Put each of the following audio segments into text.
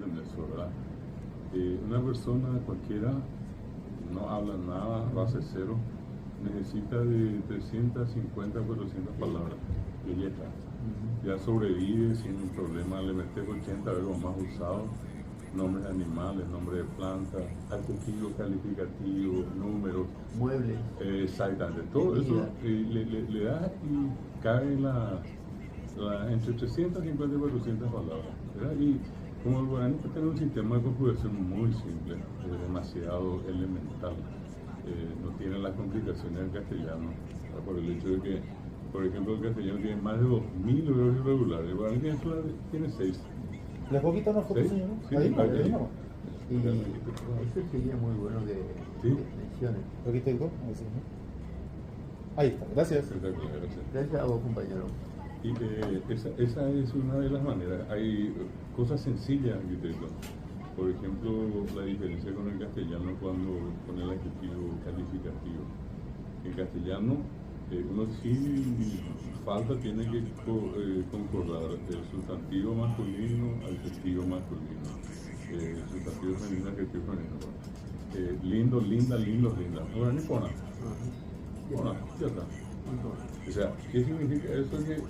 en eso, ¿verdad? Una persona cualquiera no habla nada, base cero, necesita de 350, 400 palabras, y ya está. Ya sobrevive sin problema, le metes 80 verbos más usados, nombres de animales, nombres de plantas, adjetivos, calificativos, números, muebles. Exactamente, todo eso le da y cae entre 350 y 400 palabras, ¿verdad? Y como el guaraní tiene un sistema de conjugación muy simple, demasiado elemental, no tiene las complicaciones del castellano, ¿verdad? Por el hecho de que, por ejemplo, el castellano tiene más de 2000 verbos irregulares, el guaraní tiene 6. ¿Les puedo quitar una foto, señor? Sí, ahí, ahí. ahí no. Y eso sería muy bueno que menciones. Aquí tengo. Ahí está, gracias. Espectacular, gracias. Gracias a vos, compañero. Y esa es una de las maneras. Hay cosas sencillas, arquitecto. Por ejemplo, la diferencia con el castellano cuando con el adjetivo calificativo. En castellano, uno sí falta tiene que concordar el sustantivo masculino, adjetivo masculino, sustantivo femenino, adjetivo femenino. Lindo, linda, lindos, linda. Ahora ni pona. Pona, ya está. O sea, ¿qué significa eso? Que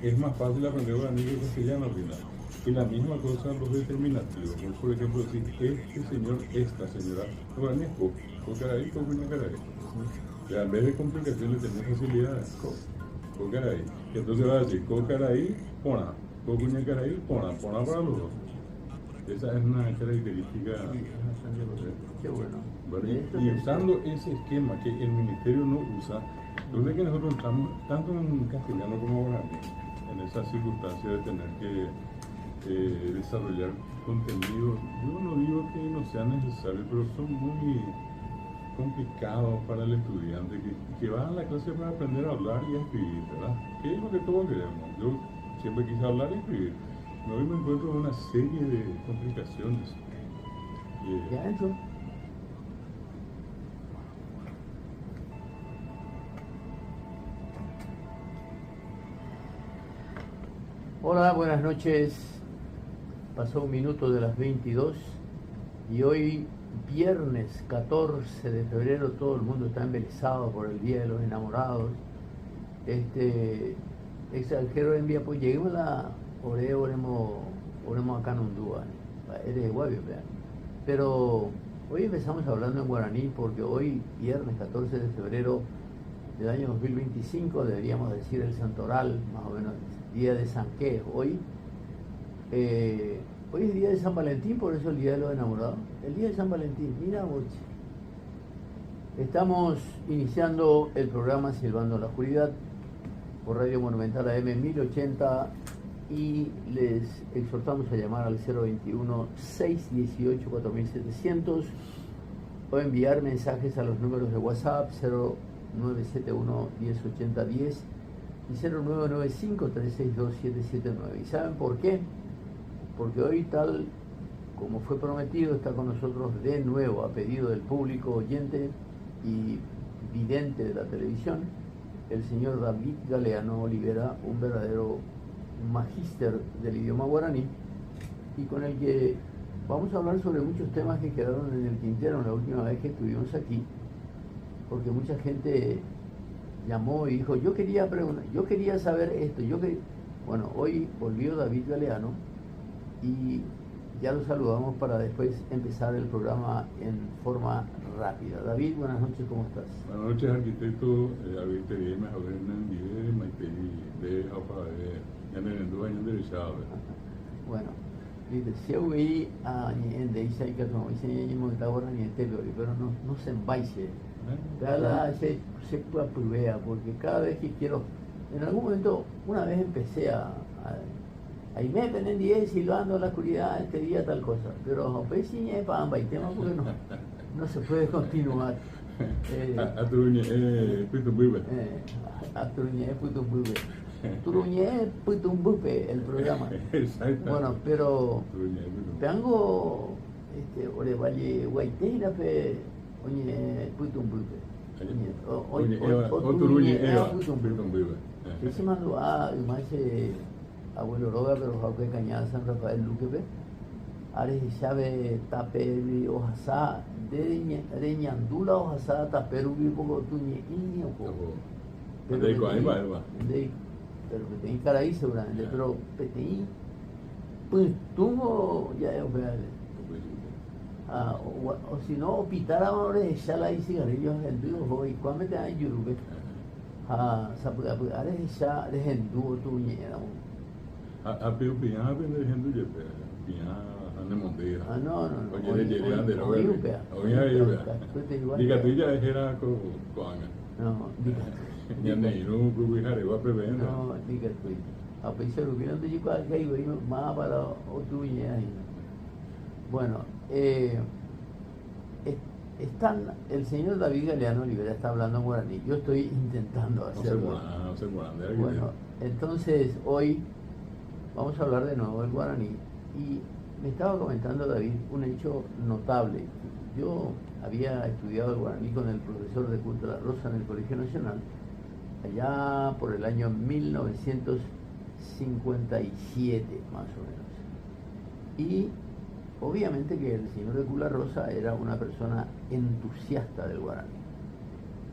es más fácil aprender guaraní que castellano al final. Y la misma cosa los determinativos. Por ejemplo, decir este señor, esta señora, guaraní es co-caray, co-cuñacaray. O sea, en vez de complicaciones tenés facilidades. Co-caray. Entonces va a decir co-caray, pona. Co-cuñacaray, pona. Pona para los dos. Esa es una característica. Qué bueno. Y usando ese esquema que el ministerio no usa, yo creo que nosotros estamos, tanto en castellano como guaraní, en esa circunstancia de tener que desarrollar contenidos. Yo no digo que no sean necesarios, pero son muy complicados para el estudiante que va a la clase para aprender a hablar y a escribir, ¿verdad? Que es lo que todos queremos. Yo siempre quise hablar y escribir. Hoy me encuentro con una serie de complicaciones. ¿Ya hecho? Hola, buenas noches. Pasó un minuto de las 22 y hoy, viernes 14 de febrero, todo el mundo está embelesado por el Día de los Enamorados. Extranjero envía, pues lleguemos a la oremos acá en Undúa, eres de Guavio, pero hoy empezamos hablando en guaraní porque hoy, viernes 14 de febrero del año 2025, deberíamos decir el santoral, más o menos, día de San qué, hoy es día de San Valentín, por eso el Día de los Enamorados, el día de San Valentín, mira vos. Estamos iniciando el programa Silbando la Oscuridad por Radio Monumental AM 1080 y les exhortamos a llamar al 021-618-4700 o enviar mensajes a los números de WhatsApp 0971-1080-10 y 0995-362-779. ¿Y saben por qué? Porque hoy, tal como fue prometido, está con nosotros de nuevo, a pedido del público oyente y vidente de la televisión, el señor David Galeano Olivera, un verdadero magíster del idioma guaraní, y con el que vamos a hablar sobre muchos temas que quedaron en el tintero la última vez que estuvimos aquí, porque mucha gente llamó y dijo, yo quería saber esto, bueno, hoy volvió David Galeano y ya lo saludamos para después empezar el programa en forma rápida. David, buenas noches, ¿cómo estás? Buenas noches, arquitecto. Habite bien, mejor en Vive, Maite, de Alfa, en el dueño de Chávez. Bueno, dice, si yo veí a de Isai que como dice, ni está ahora ni pero no se embaice. Cada se puede prueba, porque cada vez que quiero, en algún momento, una vez empecé ahí me ven 10 silbando en la oscuridad, este día tal cosa, pero pues sí, para y tema porque no se puede continuar. Atruñe, Putumbuibe. Atruñe, Putumbuibe. Turuñe, Putumbuibe, el programa. Bueno, pero tengo ore valle guaiteira fe oye Putumbuibe. Oye, Putumbuibe. Que se mandó a más abuelo Roga, pero Jauque Cañada San Rafael Luque, Ares llave taperi ojasa de ñandula ojasa taperubi poco tuñe iño Pero ahí va. Pero que tenía cara ahí seguramente, pero peteí pues tuvo ya es o si no pitara ahora ya la hice cigarrillos en dúo hoy cuando te hay yurube ares ya eres en dúo tuñe a pero piña vende gente de piña ande mondea no oye de grande no diga tú ya era con no diga ya no cubijare va prevendo no diga tú a pesar de que no te llegó acá y más para otro ahí. Bueno, el señor David Galeano Olivera está hablando en guaraní. Yo estoy intentando hacerlo. Bueno, entonces hoy vamos a hablar de nuevo del guaraní. Y me estaba comentando David un hecho notable. Yo había estudiado el guaraní con el profesor de Curta La Rosa en el Colegio Nacional, allá por el año 1957 más o menos. Y obviamente que el señor de Cula Rosa era una persona entusiasta del guaraní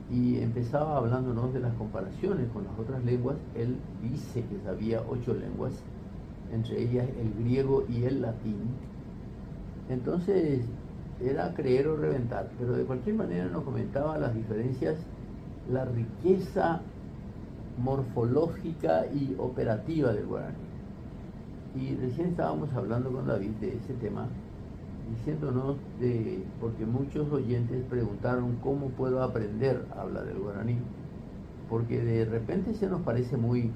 y empezaba hablándonos de las comparaciones con las otras lenguas. Él dice que sabía 8 lenguas, entre ellas el griego y el latín. Entonces era creer o reventar, pero de cualquier manera nos comentaba las diferencias, la riqueza morfológica y operativa del guaraní. Y recién estábamos hablando con David de ese tema, diciéndonos porque muchos oyentes preguntaron cómo puedo aprender a hablar el guaraní, porque de repente se nos parece muy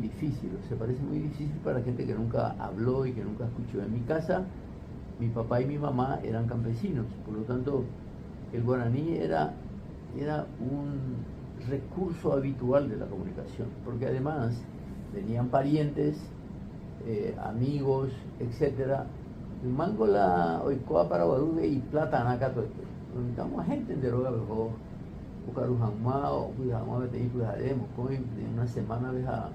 difícil, se parece muy difícil para gente que nunca habló y que nunca escuchó. En mi casa, mi papá y mi mamá eran campesinos, por lo tanto el guaraní era un recurso habitual de la comunicación, porque además venían parientes, amigos, etcétera. Mangola oikoa para Guadalupe y plata naca todo esto. Preguntamos a gente en deroga, pero Ucarujamao, Cuidamao, Betey, Cuidaremos, en una semana veja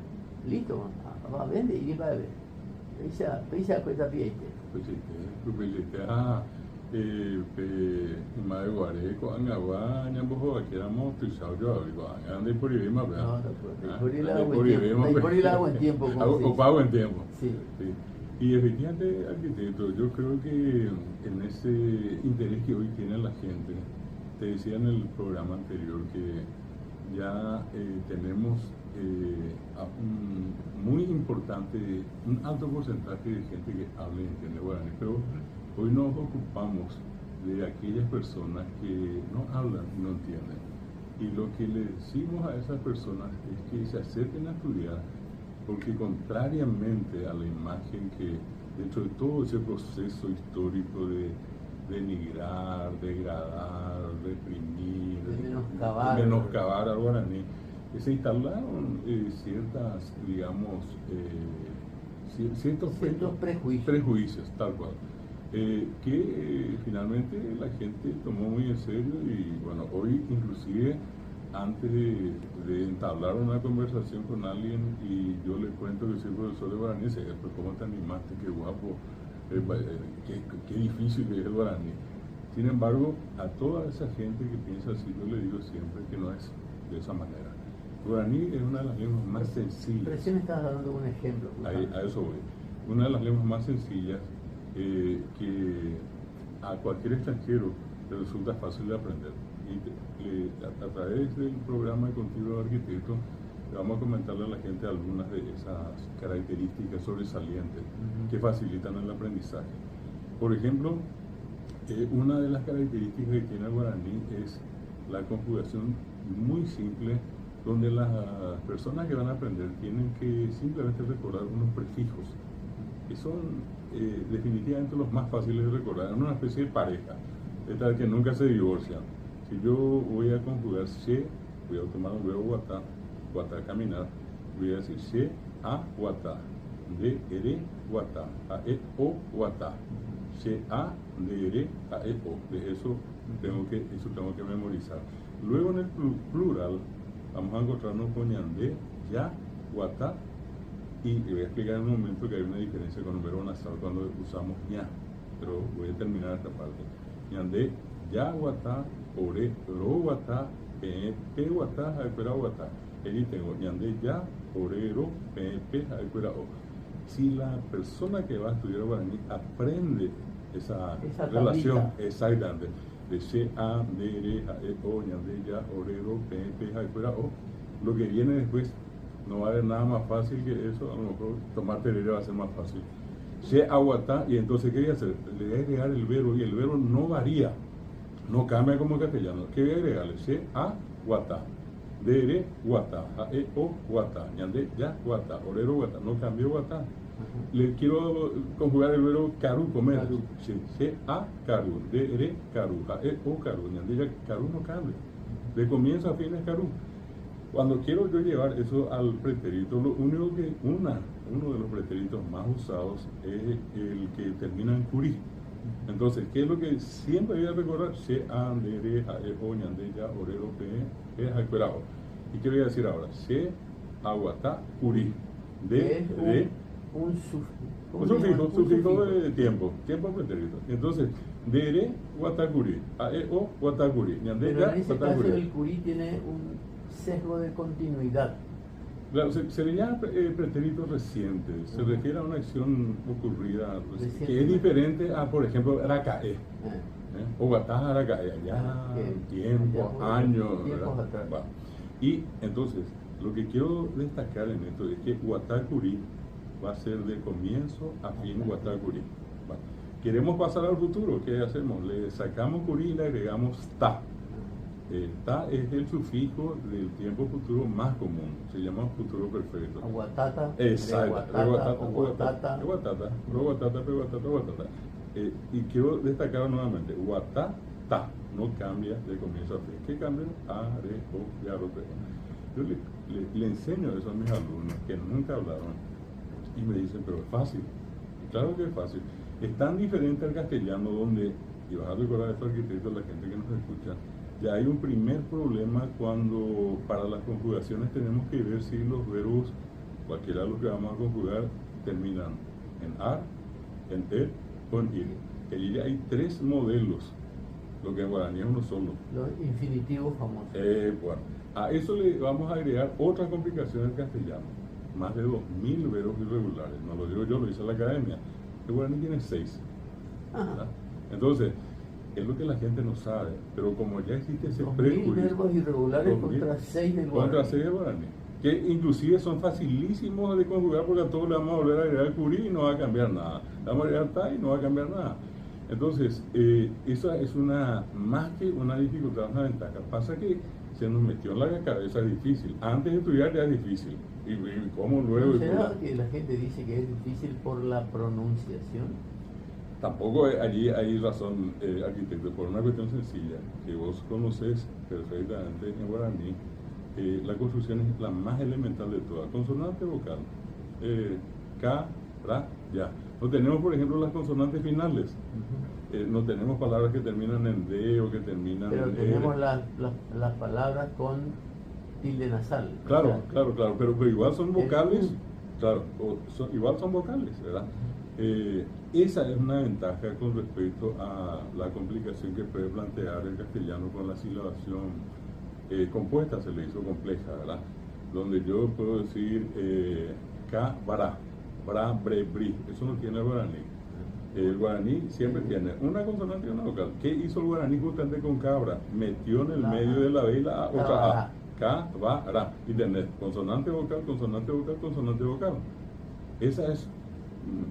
listo, va a vender y va a ver. Peisa cuesta pie. Pues Mae Guare, Coangaba, Ñambojo, aquí éramos Trisaurio, ande por ahí más, ¿verdad? Por ahí la buen tiempo. Ocupado en tiempo. Sí. Y efectivamente, arquitecto, yo creo que en ese interés que hoy tiene la gente, te decía en el programa anterior que ya tenemos muy importante, un alto porcentaje de gente que habla y entiende guaraní, pero hoy nos ocupamos de aquellas personas que no hablan y no entienden. Y lo que le decimos a esas personas es que se acerquen a estudiar, porque contrariamente a la imagen que dentro de todo ese proceso histórico de denigrar, degradar, reprimir, menoscabar al guaraní, se instalaron ciertas, digamos, ciertos prejuicios, tal cual, que finalmente la gente tomó muy en serio. Y bueno, hoy inclusive antes de entablar una conversación con alguien y yo le cuento que soy profesor de guaraní, dice, pues ¿cómo te animaste? Qué guapo, qué difícil que es el guaraní. Sin embargo, a toda esa gente que piensa así, yo le digo siempre que no es de esa manera. El guaraní es una de las lenguas más sencillas. Recién me estabas dando un ejemplo. A eso voy. Una de las lenguas más sencillas que a cualquier extranjero le resulta fácil de aprender. Y a través del programa de Contigo de Arquitecto vamos a comentarle a la gente algunas de esas características sobresalientes que facilitan el aprendizaje. Por ejemplo, una de las características que tiene el guaraní es la conjugación muy simple, donde las personas que van a aprender tienen que simplemente recordar unos prefijos que son definitivamente los más fáciles de recordar. Es una especie de pareja, de tal que nunca se divorcian. Si yo voy a conjugar she, voy a tomar un verbo guatá, guatá caminar, voy a decir she, a, guatá, de, ere, guatá, a, e, o, guatá, she, a, de, ere, a, e, o. De eso tengo que memorizar. Luego en el plural vamos a encontrarnos con ñandé, ya, guatá, Y voy a explicar en un momento que hay una diferencia con el verbo nasal cuando usamos ña, pero voy a terminar esta parte. Ñande, ya guatá, ore, ro guatá, pe guatá, jaipera guatá. Ahí tengo ñande ya, ore, ro, pe, jaipera o. Si la persona que va a estudiar guaraní aprende esa relación exactamente de se, a, de, re, a, e, o, ñande, ya, ore, ro, pe, jaipera o, lo que viene después no va a haber nada más fácil que eso. A lo mejor tomar tereré va a ser más fácil. Se aguata, y entonces ¿qué voy a hacer? Le voy a agregar el verbo, y el verbo no varía, no cambia como castellano. ¿Qué voy a agregarle? Se aguata, dere guata, a, e, o guata, ñande ya guata, orero guata, no cambió guata. Le quiero conjugar el verbo caru, comer. Caru. Sí, se a caru, dere caru, a, e, o caru, ñande ya caru no cambia. De comienzo a fin es caru. Cuando quiero yo llevar eso al pretérito, lo único que uno de los pretéritos más usados es el que termina en curí. Entonces, ¿qué es lo que siempre voy a recordar? Se, a, de, re, a, e, o, ñande, ya, orero, pe, es, esperado. ¿Y qué voy a decir ahora? Se, aguatá, curí. De, un sufijo de tiempo pretérito. Entonces, dere, guatacurí, a, e, o, guatacurí, ñande, Pero ya, en ese caso guatacurí. el curí tiene un sesgo de continuidad. Claro, se le llama pretérito reciente, se refiere a una acción ocurrida que es diferente a, por ejemplo, aracae, o guatá aracae, allá, tiempo, años, tiempos atrás. Va. Y entonces, lo que quiero destacar en esto es que guatacurí va a ser de comienzo a fin guatacurí. Va. Queremos pasar al futuro, ¿qué hacemos? Le sacamos curí y le agregamos ta. Ta es el sufijo del tiempo futuro más común, se llama futuro perfecto. Aguatata, Exacto, guatata, guatata. Y quiero destacar nuevamente, guatata no cambia de comienzo a fin. ¿Qué cambia? A, re, o, ya, ro, pe. Yo le enseño eso a mis alumnos que nunca hablaron y me dicen, pero es fácil. Y claro que es fácil. Es tan diferente al castellano donde, y vas a recordar esto, arquitectos, la gente que nos escucha, ya hay un primer problema cuando para las conjugaciones tenemos que ver si los verbos, cualquiera de los que vamos a conjugar, terminan en ar, en er o en ir. Allí ya hay tres modelos, lo que en guaraní es uno solo. los infinitivos famosos. Bueno, a eso le vamos a agregar otra complicación en castellano, más de 2000 verbos irregulares. No lo digo yo, lo dice la academia. El guaraní tiene 6. ¿verdad? Entonces, es lo que la gente no sabe, pero como ya existe ese 2000 prejuicio, verbos irregulares 2000, contra 6 del contra guaraní. 6 del guaraní, que inclusive son facilísimos de conjugar porque a todos le vamos a volver a agregar el curí y no va a cambiar nada. Le vamos a agregar ta y no va a cambiar nada. Entonces, esa es una, más que una dificultad, una ventaja. Pasa que se nos metió en la cabeza, es difícil. Antes de estudiar ya es difícil. ¿Y cómo luego? ¿No será que la gente dice que es difícil por la pronunciación? Tampoco allí hay razón, arquitecto, por una cuestión sencilla, que vos conoces perfectamente en guaraní. La construcción es la más elemental de todas, consonante vocal, ka, ra, ya. No tenemos, por ejemplo, las consonantes finales, no tenemos palabras que terminan en D o que terminan Pero en tenemos R. las palabras con tilde nasal. Claro, O sea, claro, pero igual son vocales, claro, igual son vocales, ¿verdad? Esa es una ventaja con respecto a la complicación que puede plantear el castellano con la silabación compuesta, se le hizo compleja, ¿verdad? Donde yo puedo decir ka, bara, bra, bre, bri, eso no tiene el guaraní. El guaraní siempre tiene una consonante y una vocal. ¿Qué hizo el guaraní justamente con cabra? Metió en el medio de la B y la A otra A. Ka, ba, ra. Y tenés consonante vocal, consonante vocal, consonante vocal. Esa es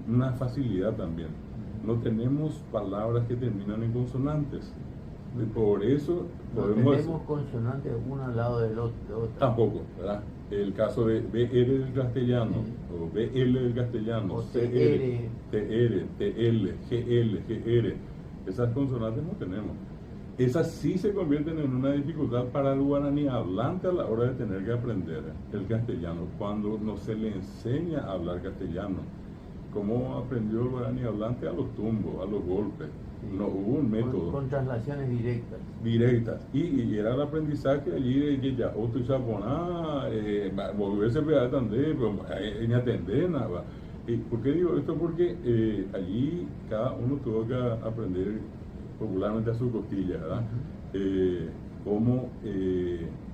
una facilidad también. No tenemos palabras que terminan en consonantes. Y por eso no podemos tenemos consonantes una al lado del otro. tampoco, ¿verdad? El caso de BR del castellano, o BL del castellano, O CR, TR, TL, GL, GR, esas consonantes no tenemos. Esas sí se convierten en una dificultad para el guaraní hablante a la hora de tener que aprender el castellano, cuando no se le enseña a hablar castellano. ¿Cómo aprendió el guaraní hablante? A los tumbos, a los golpes. No hubo un método. Con traslaciones directas. Directas. Y era el aprendizaje allí de que ya otro japoná, volverse a atender, en atender nada. ¿Por qué digo esto? Porque allí cada uno tuvo que aprender popularmente a su costilla, ¿verdad? Cómo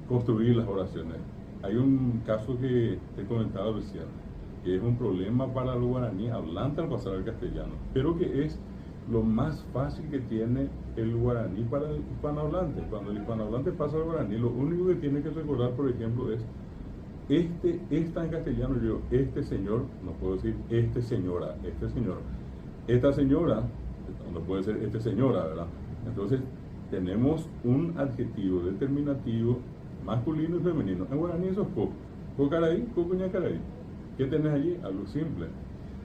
construir las oraciones. Hay un caso que te he comentado recién, que es un problema para el guaraní hablante al pasar al castellano, pero que es lo más fácil que tiene el guaraní para el hispanohablante. Cuando el hispanohablante pasa al guaraní, lo único que tiene que recordar, por ejemplo, es está en castellano, yo, este señor, no puedo decir este señora, este señor, esta señora, no puede ser este señora, ¿verdad? Entonces, tenemos un adjetivo determinativo masculino y femenino. En guaraní eso es co. Cocaraí, cocuñacaraí. ¿Qué tenés allí? Algo simple.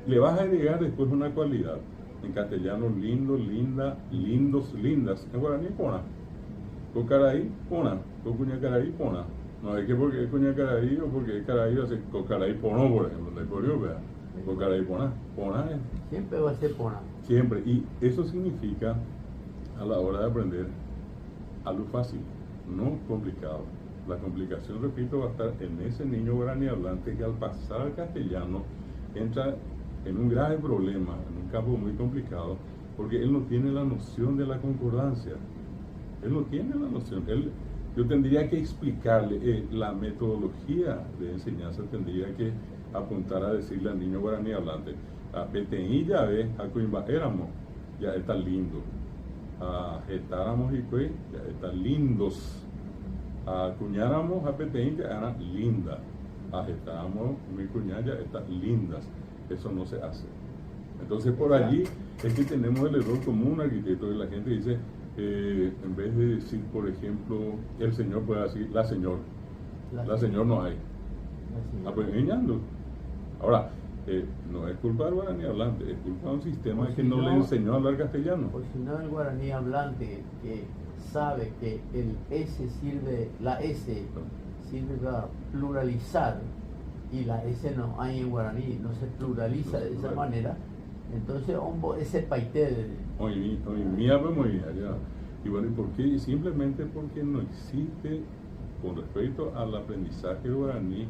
Le vas a agregar después una cualidad. En castellano, lindo, linda, lindos, lindas. En guaraní, pona. Cocaraí, pona. Cocuñacaraí, pona. No es que porque es cuñacaraí o porque es caraí, va a ser cocaraí, pono, por ejemplo. De coreo, vea. Cocaraí, pona. Pona es. Siempre va a ser pona. Siempre. Y eso significa, a la hora de aprender, algo fácil, no complicado. La complicación, repito, va a estar en ese niño guaraní hablante que al pasar al castellano entra en un grave problema, en un campo muy complicado, porque él no tiene la noción de la concordancia. Él no tiene la noción. Yo tendría que explicarle la metodología de enseñanza, tendría que apuntar a decirle al niño guaraní hablante, a Beteí ya ve, a Coimba éramos, ya está lindo. A Getáramos y Cue, ya está lindos. A Cuñáramos, a Beteí ya eran linda. A Getáramos, mi cuñada ya está lindas. Eso no se hace. Entonces por allí es que tenemos el error común, arquitecto, que la gente dice, en vez de decir, por ejemplo, el señor puede decir la señor. La señor no hay. Pues enseñando. Ahora, no es culpa del guaraní hablante, es culpa de un sistema que no le enseñó a hablar castellano. Por si no, el guaraní hablante que sabe que el S sirve, la S sirve para pluralizar, y la S no hay en guaraní, no se pluraliza de esa manera, entonces ese paité Hoy mía pues muy allá. Y bueno, ¿y por qué? Simplemente porque no existe, con respecto al aprendizaje del guaraní,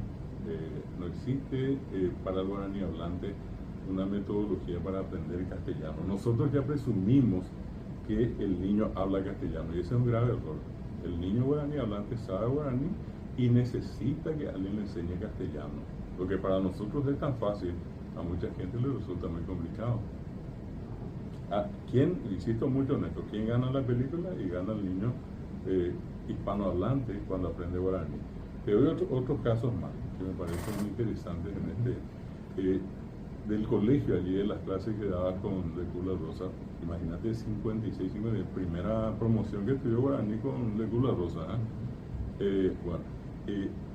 no existe para el guaraní hablante una metodología para aprender castellano. Nosotros ya presumimos que el niño habla castellano, y ese es un grave error. El niño guaraní hablante sabe guaraní y necesita que alguien le enseñe castellano, porque para nosotros es tan fácil, a mucha gente le resulta muy complicado. ¿Quién, insisto mucho en esto, quién gana la película? Y gana el niño hispanohablante cuando aprende guaraní. Te doy otros casos más que me parecen muy interesantes en del colegio allí, de las clases que daba con Lecula Rosa. Imagínate, 56, primera promoción que estudió guaraní con Lecula Rosa.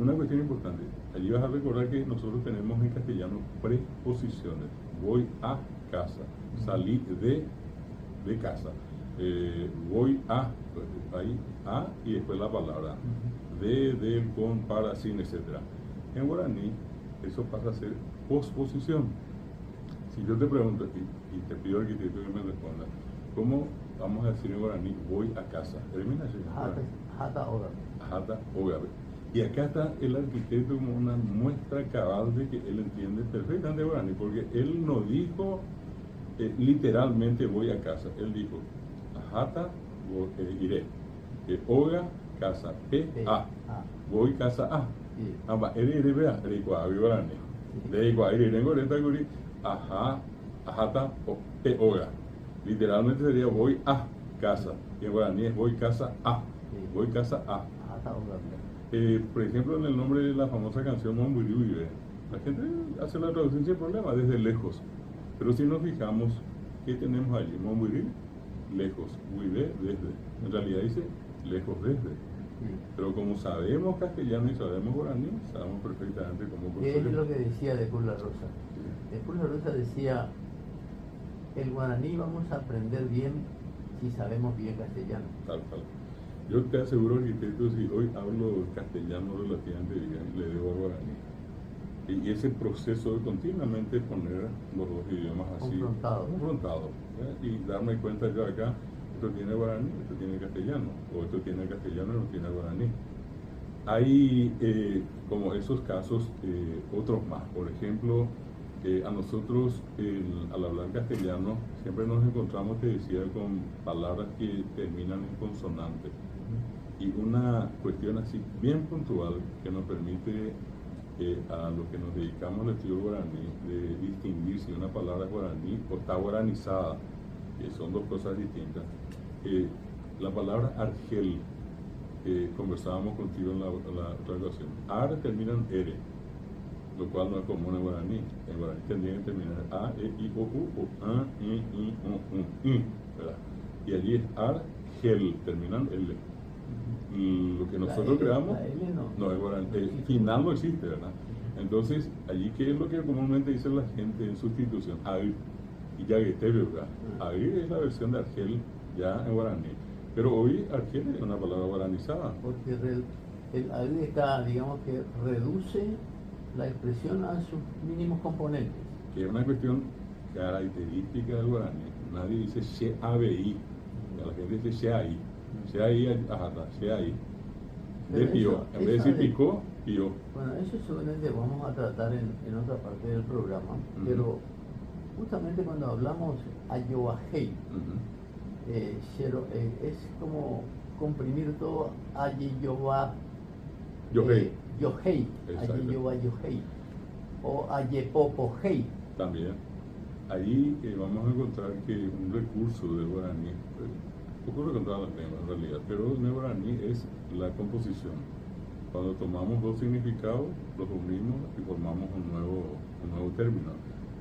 Una cuestión importante, allí vas a recordar que nosotros tenemos en castellano preposiciones. Voy a casa, salí de casa, voy a, ahí a y después la palabra, del, con, para, sin, etc. En guaraní eso pasa a ser posposición. Si yo te pregunto y te pido al arquitecto que me responda, ¿cómo vamos a decir en guaraní voy a casa? Termina así. Hata Oga. Hata Oga. Y acá está el arquitecto como una muestra cabal de que él entiende perfectamente guaraní, porque él no dijo literalmente voy a casa, él dijo hata iré, Oga casa, a voy casa a amba ere vea rico guaraní de igual iré en gorenta guri ajá hata oga, literalmente sería voy a casa, y en guaraní es voy casa a, voy casa a. Por ejemplo, en el nombre de la famosa canción Monburí, la gente hace la traducción sin problema, desde lejos. Pero si nos fijamos, ¿qué tenemos allí? Monburí, lejos, Huive, desde. En realidad dice lejos desde. Pero como sabemos castellano y sabemos guaraní, sabemos perfectamente cómo ¿Qué es lo que decía de Curla Rosa? De Curla Rosa decía, el guaraní vamos a aprender bien si sabemos bien castellano. Tal. Yo te aseguro, arquitecto, si hoy hablo castellano relativamente bien, le debo al guaraní. Y ese proceso de continuamente poner los dos idiomas así confrontados, y darme cuenta yo acá, esto tiene guaraní, esto tiene castellano, o esto tiene castellano y no tiene guaraní. Hay como esos casos, otros más. Por ejemplo, a nosotros al hablar castellano siempre nos encontramos, te decía, con palabras que terminan en consonante. Y una cuestión así bien puntual que nos permite a los que nos dedicamos al estudio guaraní de distinguir si una palabra es guaraní o está guaranizada, que son dos cosas distintas. La palabra argel, conversábamos contigo en la otra ocasión, ar termina en ere, lo cual no es común en guaraní. En guaraní tendría que terminar a, e, i, o, u, o a, i, o, u, i, ¿verdad? Y allí es argel, terminan l. Lo que nosotros creamos no es guaraní, final no existe, ¿verdad? Entonces, allí, ¿qué es lo que comúnmente dice la gente en sustitución? Air, y ya que ¿verdad? Air es la versión de argel ya en guaraní, pero hoy argel es una palabra guaranizada. Porque el air está, digamos que reduce la expresión a sus mínimos componentes. Que es una cuestión característica del guaraní. Nadie dice she abi, la gente dice she ahí. Se ahí, se ahí. De pío, en vez de decir picó, pío. Bueno, eso seguramente vamos a tratar en otra parte del programa, pero justamente cuando hablamos ayoahei, es como comprimir todo ayeyoa, yohei, ayeyoa-yohei, o ayepopo-hei. También. Ahí vamos a encontrar que un recurso del guaraní, ocurre con todas las lenguas en realidad, pero en el guaraní es la composición. Cuando tomamos dos significados, los unimos y formamos un nuevo término.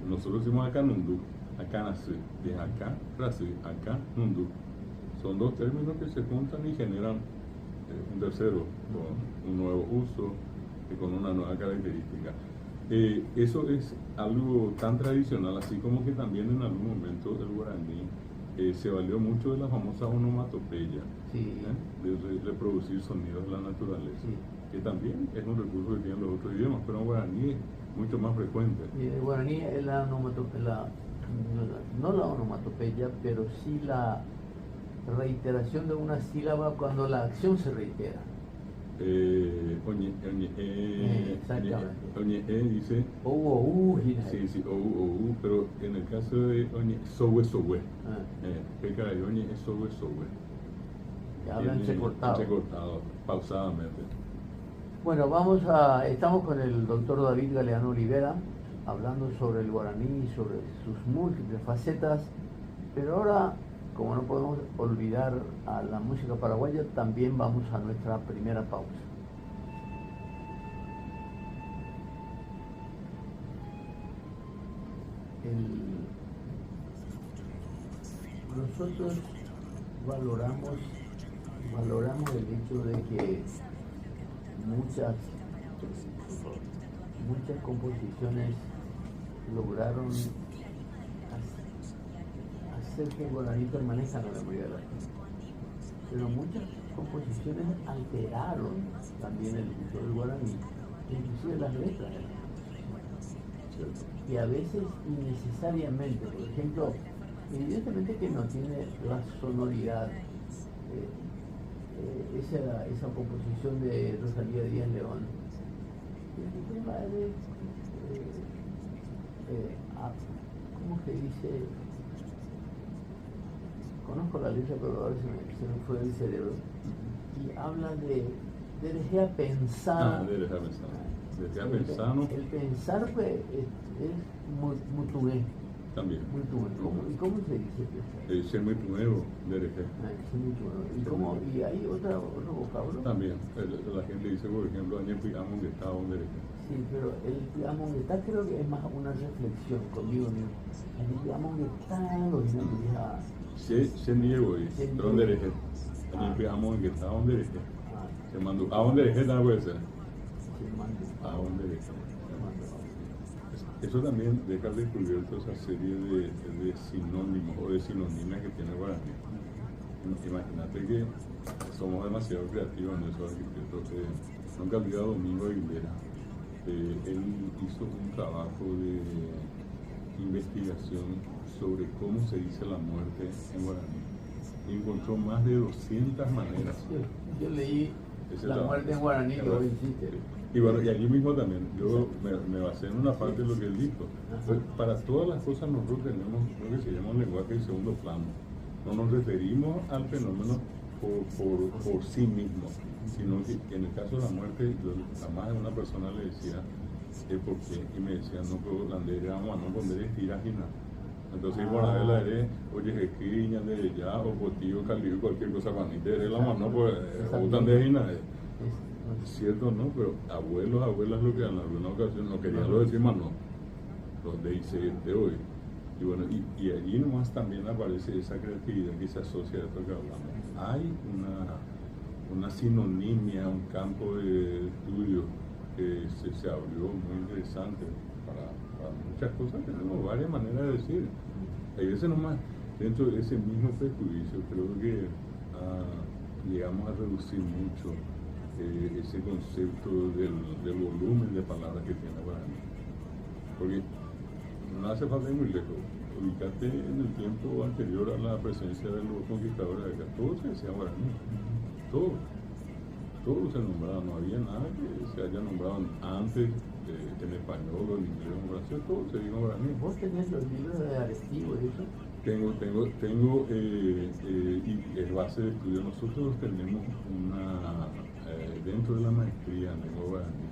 Nosotros decimos acá nundu, acá nace, de acá rase, acá nundu. Son dos términos que se juntan y generan un tercero, con un nuevo uso y con una nueva característica. Eso es algo tan tradicional, así como que también en algún momento el guaraní se valió mucho de la famosa onomatopeya, de reproducir sonidos de la naturaleza, que también es un recurso que tienen los otros idiomas, pero en guaraní es mucho más frecuente. Y en guaraní es la onomatopeya, no la onomatopeya, pero sí la reiteración de una sílaba cuando la acción se reitera. Exactamente. Dice sí, pero en el caso de oñe, sowe, oñe es sowe. Ya hablan entrecortado, pausadamente. Bueno, estamos con el doctor David Galeano Olivera, hablando sobre el guaraní, sobre sus múltiples facetas, pero ahora, como no podemos olvidar a la música paraguaya, también vamos a nuestra primera pausa. Nosotros valoramos el hecho de que muchas composiciones lograron hacer que el guaraní permanezca en la memoria de la gente, pero muchas composiciones alteraron también el uso del guaraní, inclusive las letras de la composición, y a veces innecesariamente. Por ejemplo, evidentemente que no tiene la sonoridad, esa composición de Rosalía Díaz León, ¿cómo se dice? Conozco la letra, pero ahora se me fue del cerebro. Y habla de dejar pensar. El pensar es mutué. También. ¿Y cómo se dice? Ser muy nuevo, ¿Y hay otro vocablo? También. La gente dice, por ejemplo, año pigamos que está donde derecha. Sí, pero el pigamos que está creo que es más una reflexión conmigo mismo. El pigamos que está lo se niego y donde derecha. Año pigamos que está donde derecha. Se mandó a donde derecha no puede ser. A donde derecha. Eso también deja descubierto esa serie de sinónimos o de sinónimas que tiene el guaraní. Imagínate que somos demasiado creativos en esos arquitectos. Nunca olvidado Domingo Aguilera. él hizo un trabajo de investigación sobre cómo se dice la muerte en guaraní. Encontró más de 200 maneras. Yo leí Ese La trabajo. muerte en guaraní que vos hiciste. Y bueno, y allí mismo también, yo me basé en una parte de lo que él dijo. Pues, para todas las cosas nosotros tenemos lo que se llama un lenguaje de segundo plano. No nos referimos al fenómeno por sí mismo, sino que en el caso de la muerte, yo jamás a una persona le decía por qué, y me decía, no puedo vamos a no poner estiras y nada. Entonces, bueno, a la haré, oye, esquiña de ya, o potillo, calido, cualquier cosa, panita, la mano, pues, gustan de nada. Es cierto, ¿no? Pero abuelas lo que en alguna ocasión no querían lo decir más, no. Los de hoy. Y bueno, y allí nomás también aparece esa creatividad que se asocia a esto que hablamos. Hay una sinonimia, un campo de estudio que se abrió muy interesante para muchas cosas. Tenemos varias maneras de decir. Hay veces nomás, dentro de ese mismo prejuicio, creo que llegamos a reducir mucho ese concepto del volumen de palabras que tiene guaraní. Porque no hace falta ir muy lejos. Ubicate en el tiempo anterior a la presencia de los conquistadores de acá. Todo se decía guaraní. Todo se nombraba. No había nada que se haya nombrado antes en español o en inglés o en francés. Todo se dijo guaraní. ¿Vos tenés los libros de Arestivo y eso? Tengo y es base de estudio. Nosotros tenemos dentro de la maestría en lengua guaraní,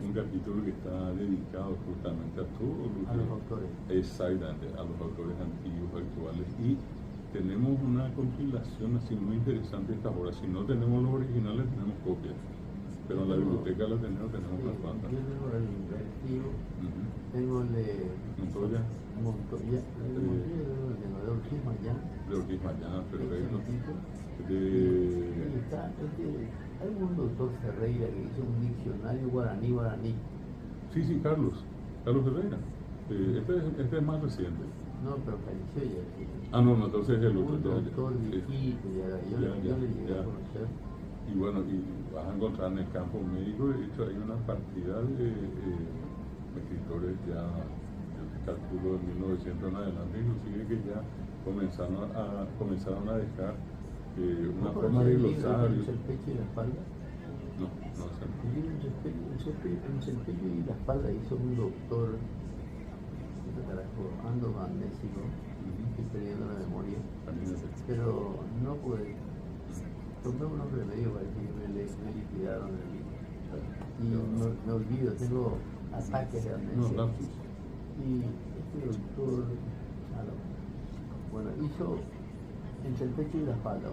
un capítulo que está dedicado justamente a todos a los autores. Exactamente, a los autores antiguos, actuales. Y tenemos una compilación así muy interesante de estas obras. Si no tenemos los originales, tenemos copias. Pero en la biblioteca la tenemos unas cuantas. Yo tengo el Arestivo, tengo el de Montoya. Montoya, de Ortiz Mayán. De Ortiz Mayán, perfecto. Hay un doctor Ferreira que hizo un diccionario guaraní. Sí, Carlos Ferreira. Este es más reciente. No, pero falleció ya. No, entonces es el otro. Un doctor viejito, yo le llegué a conocer. Y bueno, y vas a encontrar en el campo médico, de hecho hay una partida de escritores ya, yo calculo de 1900 en adelante, inclusive que ya comenzaron a dejar una forma de glosario. ¿El pecho y la espalda? No sé. El libro en el pecho y la espalda hizo un doctor, Ando Magnésico, estoy perdiendo la memoria, pero no pude. Tomé unos remedios para que me liquidaron el libro. Y me olvido, tengo ataques de amnesia. Y este doctor, bueno, hizo entre el pecho y la espalda.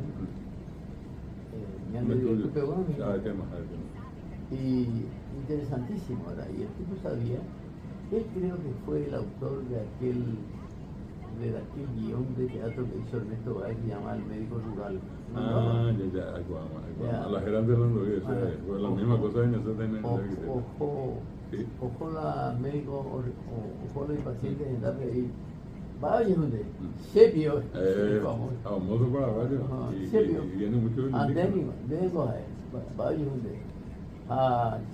Me han dicho, pero bueno, y interesantísimo, ¿verdad? Y el tipo sabía, él creo que fue el autor de aquel guión de teatro que hizo Ernesto Báez, que se llama El Médico Rural. A la gerente de la fue la misma cosa en ese tema. Ojo la médico, ojo el paciente en darle ahí. Vaya donde, Sepio, famoso para varios, y viene mucho de Andeni, vaya donde.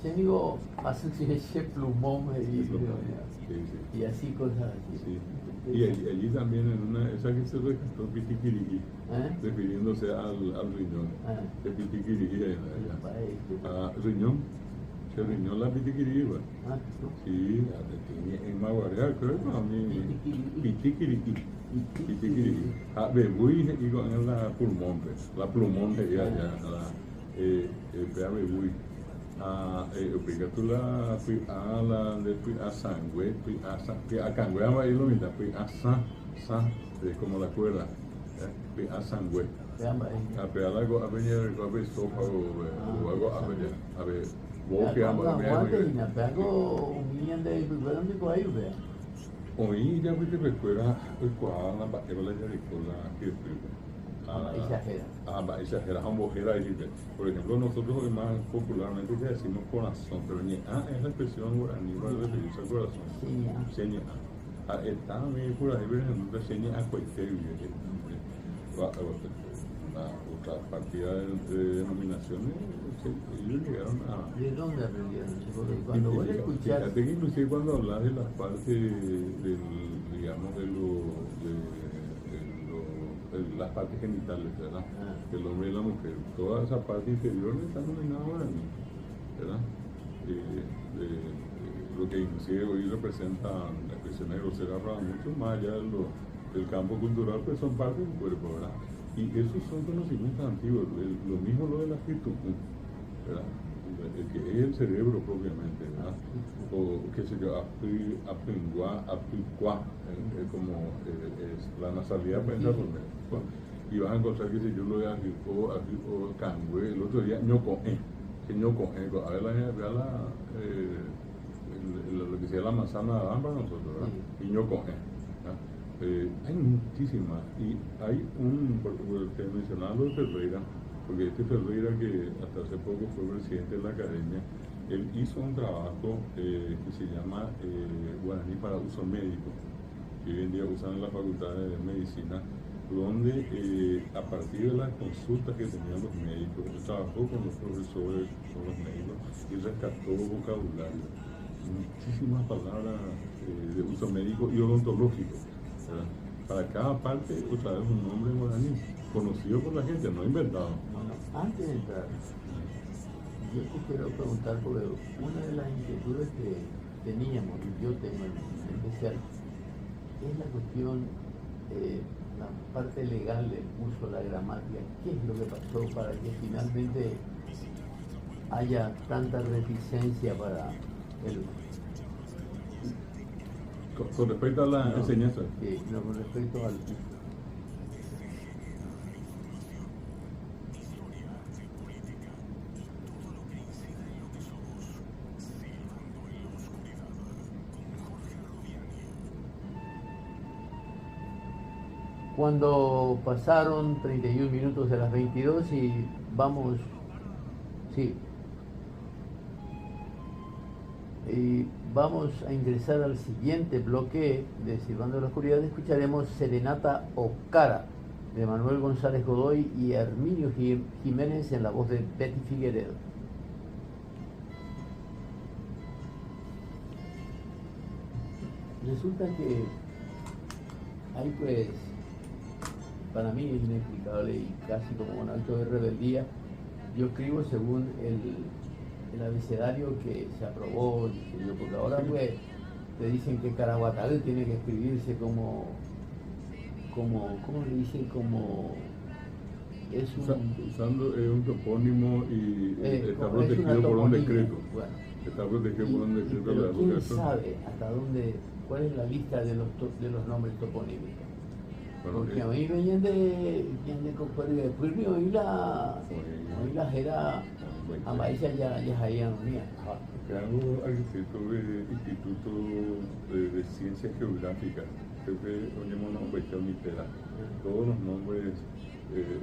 Chenigo, hace ese plumón y así cosas así. Sí. Y allí también esa que se rescató Pitiquiriqui, refiriéndose al riñón, de Pitiquiriqui riñón, se riñón la Pitiquiriqui, sí, en Maguarea, creo que a mí, Pitiquiriqui, Bebuy, y con la plumón, ya, Bebuy. Picatula la de sangüe, a cangüe a lo mitad, como la cuerda, a sangüe. A pegar algo, a ver sopa o algo, a ver, vos que amo, hoy ya fuiste recuerda, cuál la vaquera la yaricola que exagera, ambojera, por ejemplo, nosotros más popularmente le decimos corazón, pero es la expresión guaraní para referirse al corazón. Seña. Está por ahí, pero seña a cualquier la partida de denominaciones, ellos llegaron a... ¿De dónde aprendieron? Porque cuando vos escuchás... Fíjate que inclusive cuando hablas de las partes, digamos, de las partes genitales, ¿verdad? El hombre y la mujer, toda esa parte inferior está nominada ahora, ¿verdad? Lo que inclusive hoy representa la expresión grosera para muchos, más allá del campo cultural, pues son parte del cuerpo, ¿verdad? Y esos son conocimientos antiguos, lo mismo lo de la actitud, ¿verdad? El que es el cerebro propiamente, ¿verdad? O qué sé yo, apingua, como es la nasalidad piensa por medio. Y vas a encontrar que si yo lo de o cangüe, el otro día ñocoe, que ñocoe, a ver lo que sea la manzana de Adán para nosotros, ¿verdad? Y ñocoe. Hay muchísimas, y hay te mencionaba lo de Ferreira, porque este Ferreira, que hasta hace poco fue presidente de la academia, él hizo un trabajo que se llama Guaraní para uso médico, que hoy en día usan en las facultades de medicina, donde a partir de las consultas que tenían los médicos, él trabajó con los profesores, con los médicos, y rescató vocabulario, muchísimas palabras de uso médico y odontológico. Para cada parte, otra vez un nombre guaraní, conocido por la gente, no inventado. Bueno, antes de entrar, yo te quiero preguntar, porque una de las inquietudes que teníamos, y yo tengo en especial, es la cuestión, la parte legal del uso de la gramática. ¿Qué es lo que pasó para que finalmente haya tanta reticencia para el... Con respecto a la enseñanza. No, con respecto al... Cuando pasaron 31 minutos de las 22 y vamos... Sí. Y vamos a ingresar al siguiente bloque de Silbando de la Oscuridad. Escucharemos Serenata Ocara de Manuel González Godoy y Herminio Jiménez en la voz de Betty Figueredo. Resulta que hay, pues, para mí es inexplicable y casi como un acto de rebeldía. Yo escribo según el abecedario que se aprobó, porque ahora pues te dicen que Caraguatal tiene que escribirse como ¿cómo le dicen? Como es usando un topónimo y está es protegido por un decreto. Bueno, está protegido por un decreto de la pero ¿quién educación. sabe hasta dónde, cuál es la lista de los nombres toponímicos? Bueno, porque a mí venían de Pulmi, hoy las era a Maísa ya hayan mía. Cargo arquitecto del Instituto de Ciencias Geográficas, creo que oímos una cuestión mitera. Todos los nombres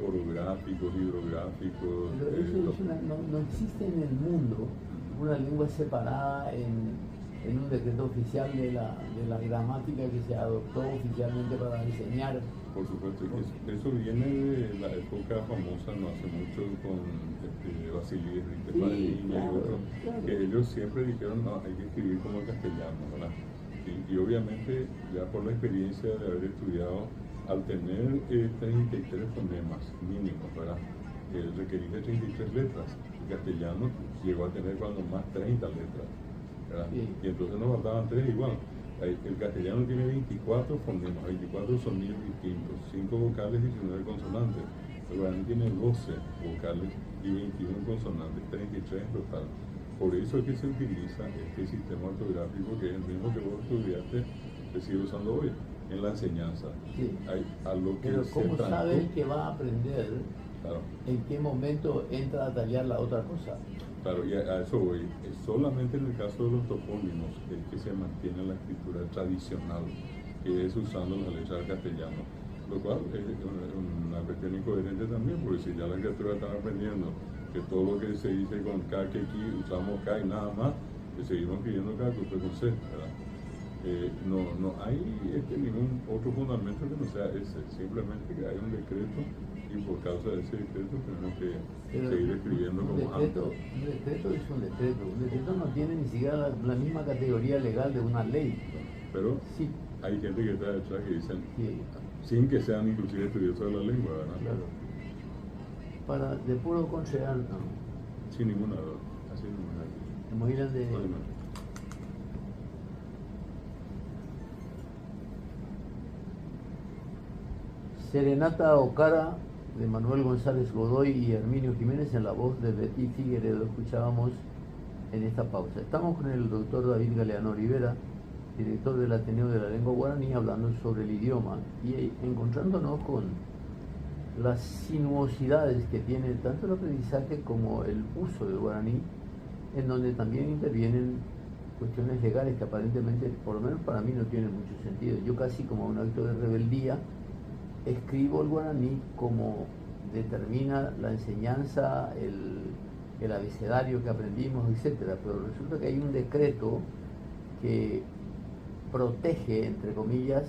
orográficos, hidrográficos. Pero eso no existe en el mundo una lengua separada en un decreto oficial de la gramática que se adoptó oficialmente para enseñar. Por supuesto, eso viene de la época famosa, no hace mucho, con Basilio Enrique Padilla y otros, que ellos siempre dijeron, no, hay que escribir como castellano, ¿verdad? Y obviamente, ya por la experiencia de haber estudiado, al tener 33 fonemas mínimos, ¿verdad? Requerir de 33 letras. El castellano llegó a tener cuando más 30 letras, ¿verdad? Sí. Y entonces nos faltaban 3 igual. El castellano tiene 24 fonemas, 24 sonidos distintos, 5 vocales y 19 consonantes. El guaraní tiene 12 vocales y 21 consonantes, 33 en total. Por eso es que se utiliza este sistema ortográfico, que es el mismo que vos estudiaste, se sigue usando hoy en la enseñanza. Sí. A lo que pero ¿cómo se sabe que va a aprender? Claro. ¿En qué momento entra a tallar la otra cosa? Claro, y a eso voy. Solamente en el caso de los topónimos es que se mantiene la escritura tradicional, que es usando la letra del castellano, lo cual es una cuestión incoherente también, porque si ya la criatura están aprendiendo que todo lo que se dice con K, que aquí usamos K y nada más, que seguimos pidiendo K, que usted con C, ¿verdad? No hay ningún otro fundamento que no sea ese, simplemente que hay un decreto y por causa de ese decreto tenemos que seguir escribiendo como antes. Un decreto es un decreto no tiene ni siquiera la misma categoría legal de una ley. Pero sí, hay gente que está detrás que dicen, sí, sin que sean inclusive estudiosos de la lengua, ¿verdad? Claro. De puro concejal, no. Sin ninguna duda, así ninguna duda. Muy grande. Serenata Ocara de Manuel González Godoy y Herminio Jiménez en la voz de Betty Figueredo escuchábamos en esta pausa. Estamos con el doctor David Galeano Rivera, director del Ateneo de la Lengua Guaraní, hablando sobre el idioma y encontrándonos con las sinuosidades que tiene tanto el aprendizaje como el uso del guaraní, en donde también intervienen cuestiones legales que aparentemente, por lo menos para mí, no tienen mucho sentido. Yo casi como un acto de rebeldía escribo el guaraní como determina la enseñanza, el abecedario que aprendimos, etcétera, pero resulta que hay un decreto que protege, entre comillas,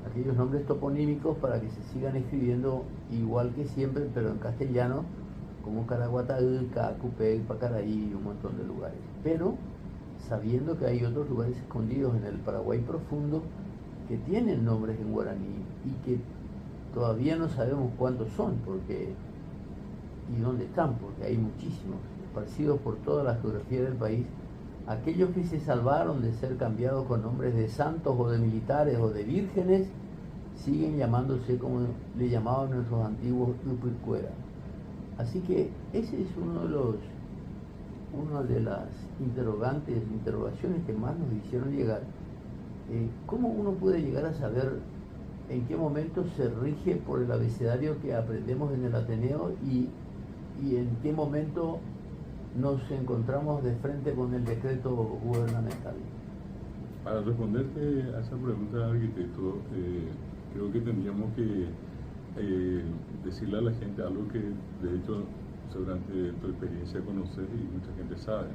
aquellos nombres toponímicos para que se sigan escribiendo igual que siempre, pero en castellano, como Caraguatá, Cacupé, Pacaraí y un montón de lugares. Pero sabiendo que hay otros lugares escondidos en el Paraguay profundo que tienen nombres en guaraní y que todavía no sabemos cuántos son y dónde están, porque hay muchísimos, esparcidos por toda la geografía del país. Aquellos que se salvaron de ser cambiados con nombres de santos o de militares o de vírgenes, siguen llamándose como le llamaban nuestros antiguos Upircuera. Así que ese es una de las interrogaciones que más nos hicieron llegar. ¿Cómo uno puede llegar a saber en qué momento se rige por el abecedario que aprendemos en el Ateneo y en qué momento nos encontramos de frente con el decreto gubernamental? Para responderte a esa pregunta, arquitecto, creo que tendríamos que decirle a la gente algo que de hecho durante tu experiencia conoces y mucha gente sabe.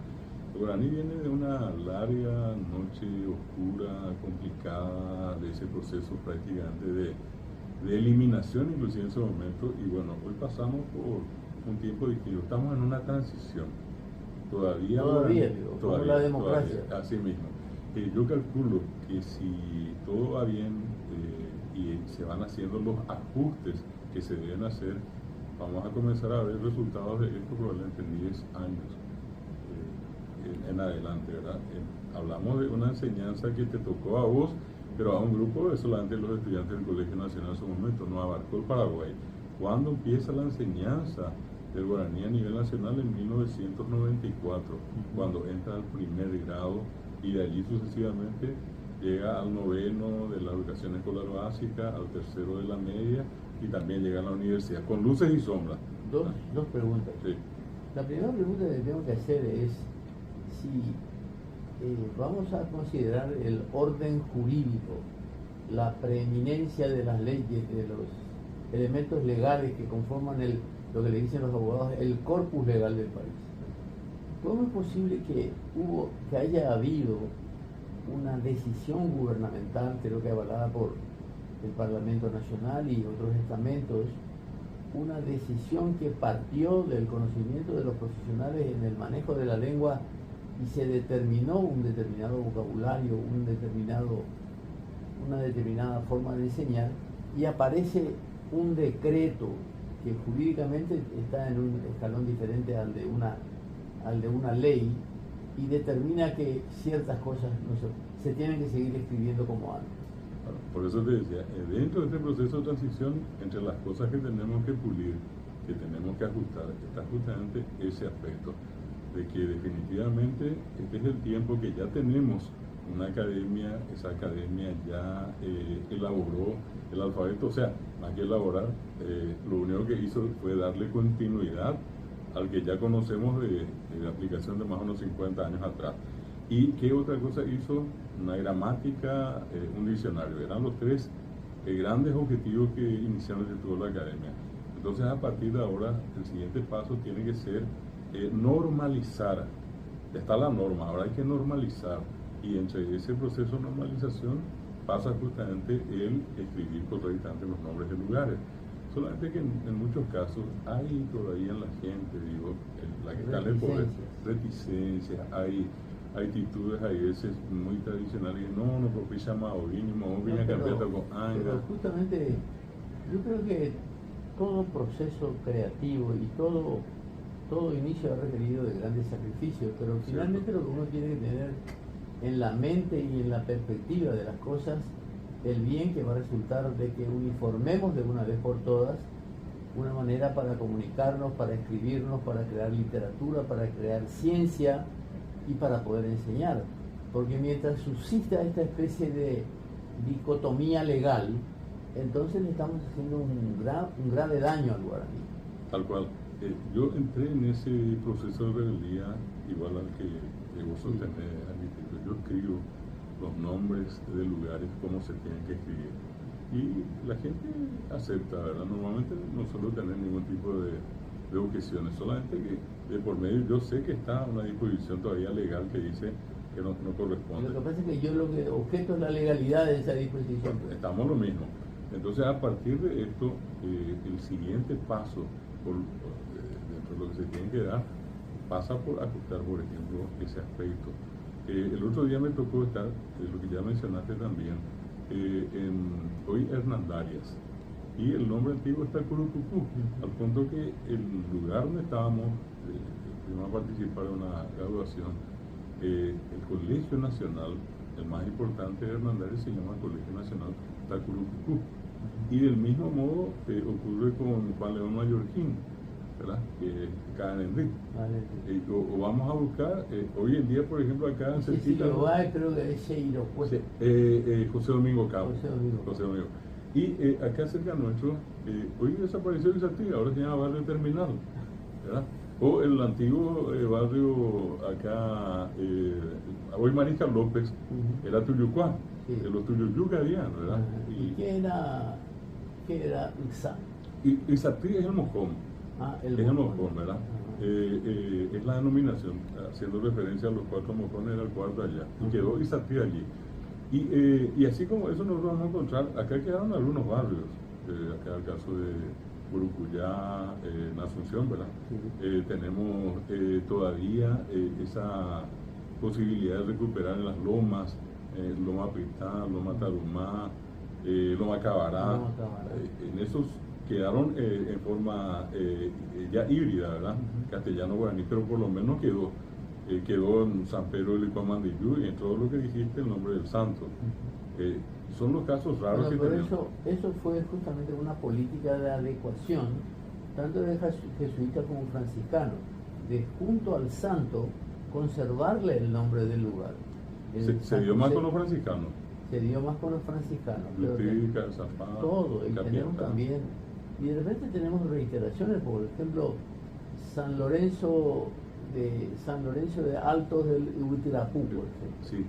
El guaraní viene de una larga noche oscura, complicada, de ese proceso prácticamente de eliminación inclusive en ese momento, y bueno, hoy pasamos por un tiempo de que estamos en una transición. Todavía como la democracia. Todavía, así mismo. Yo calculo que si todo va bien y se van haciendo los ajustes que se deben hacer, vamos a comenzar a ver resultados de esto probablemente en 10 años en adelante, ¿verdad? Hablamos de una enseñanza que te tocó a vos, pero a un grupo de solamente los estudiantes del Colegio Nacional en su momento, no abarcó el Paraguay. ¿Cuándo empieza la enseñanza del guaraní a nivel nacional? En 1994, cuando entra al primer grado y de allí sucesivamente llega al noveno de la educación escolar básica, al tercero de la media y también llega a la universidad, con luces y sombras. Dos preguntas. Sí. La primera pregunta que tengo que hacer es si vamos a considerar el orden jurídico, la preeminencia de las leyes, de los elementos legales que conforman lo que le dicen los abogados, el corpus legal del país. ¿Cómo es posible que haya habido una decisión gubernamental, creo que avalada por el Parlamento Nacional y otros estamentos, una decisión que partió del conocimiento de los profesionales en el manejo de la lengua y se determinó un determinado vocabulario, una determinada forma de enseñar, y aparece un decreto que jurídicamente está en un escalón diferente al de una ley y determina que ciertas cosas se tienen que seguir escribiendo como antes? Bueno, por eso te decía, dentro de este proceso de transición, entre las cosas que tenemos que pulir, que tenemos que ajustar, está justamente ese aspecto de que definitivamente este es el tiempo que ya tenemos una academia, esa academia ya elaboró el alfabeto, o sea, más que elaborar, lo único que hizo fue darle continuidad al que ya conocemos de aplicación de más o menos 50 años atrás. ¿Y qué otra cosa hizo? Una gramática, un diccionario. Eran los tres grandes objetivos que inicialmente tuvo la academia. Entonces, a partir de ahora, el siguiente paso tiene que ser normalizar. Ya está la norma, ahora hay que normalizar. Y entre ese proceso de normalización pasa justamente el escribir correctamente los nombres de lugares. Solamente que en muchos casos hay todavía en la gente, digo, la que está en el poder, reticencias, hay actitudes a veces muy tradicionales que no propicia más o viña cambiata con anga. Pero justamente yo creo que todo proceso creativo y todo inicio ha requerido de grandes sacrificios, pero finalmente lo que uno tiene que tener en la mente y en la perspectiva de las cosas, el bien que va a resultar de que uniformemos de una vez por todas una manera para comunicarnos, para escribirnos, para crear literatura, para crear ciencia y para poder enseñar. Porque mientras subsista esta especie de dicotomía legal, entonces le estamos haciendo un grave daño al guaraní. Tal cual. Yo entré en ese proceso de rebeldía igual al que vos sostenés, Anitito. Yo escribo los nombres de lugares como se tienen que escribir. Y la gente acepta, ¿verdad? Normalmente no suelo tener ningún tipo de objeciones, solamente que de por medio yo sé que está una disposición todavía legal que dice que no corresponde. Lo que pasa es que yo lo que objeto es la legalidad de esa disposición. Estamos lo mismo. Entonces, a partir de esto, el siguiente paso dentro de lo que se tiene que dar pasa por ajustar, por ejemplo, ese aspecto. El otro día me tocó estar, lo que ya mencionaste también, hoy Hernandarias, y el nombre antiguo está Curucucú, al punto que el lugar donde estábamos, fuimos a participar en una graduación, el Colegio Nacional, el más importante de Hernandarias, se llama Colegio Nacional Tacurucucú. Y del mismo modo ocurre con Juan León Mallorquín, ¿verdad? Cada Enrique. O vamos a buscar, hoy en día, por ejemplo, acá sí, creo que es José Domingo Cabo. José Domingo. Y acá cerca nuestro, hoy desapareció el Saltillo, ahora se llama Barrio Terminal, ¿verdad? O el antiguo barrio acá, hoy Mariscal López, era Tuyucuá, los Tuyuyuca habían, ¿verdad? ¿Y qué era Ixá? Ixatí es el Mojón, es el Mojón, ¿verdad? Es la denominación, haciendo referencia a los 4 mojones, era el cuarto allá, y quedó Ixatí allí. Y así como eso nosotros vamos a encontrar, acá quedaron algunos barrios, acá el caso de Burucuyá, en Asunción, ¿verdad? Tenemos todavía esa posibilidad de recuperar en las lomas, Loma Pritá, Loma Tarumá, Loma Cabará, en esos quedaron en forma ya híbrida, ¿verdad? Castellano-guaraní, pero por lo menos quedó en San Pedro de Licuamandillú y en todo lo que dijiste el nombre del santo. Son los casos raros que tenemos. Eso fue justamente una política de adecuación, tanto de jesuitas como franciscanos, de junto al santo conservarle el nombre del lugar. Se dio más con los franciscanos. Se dio más con los franciscanos. Lutica, Zapata, todo, y tenemos también. Y de repente tenemos reiteraciones, por ejemplo, San Lorenzo de Altos del Huitirapú, por ejemplo. Sí,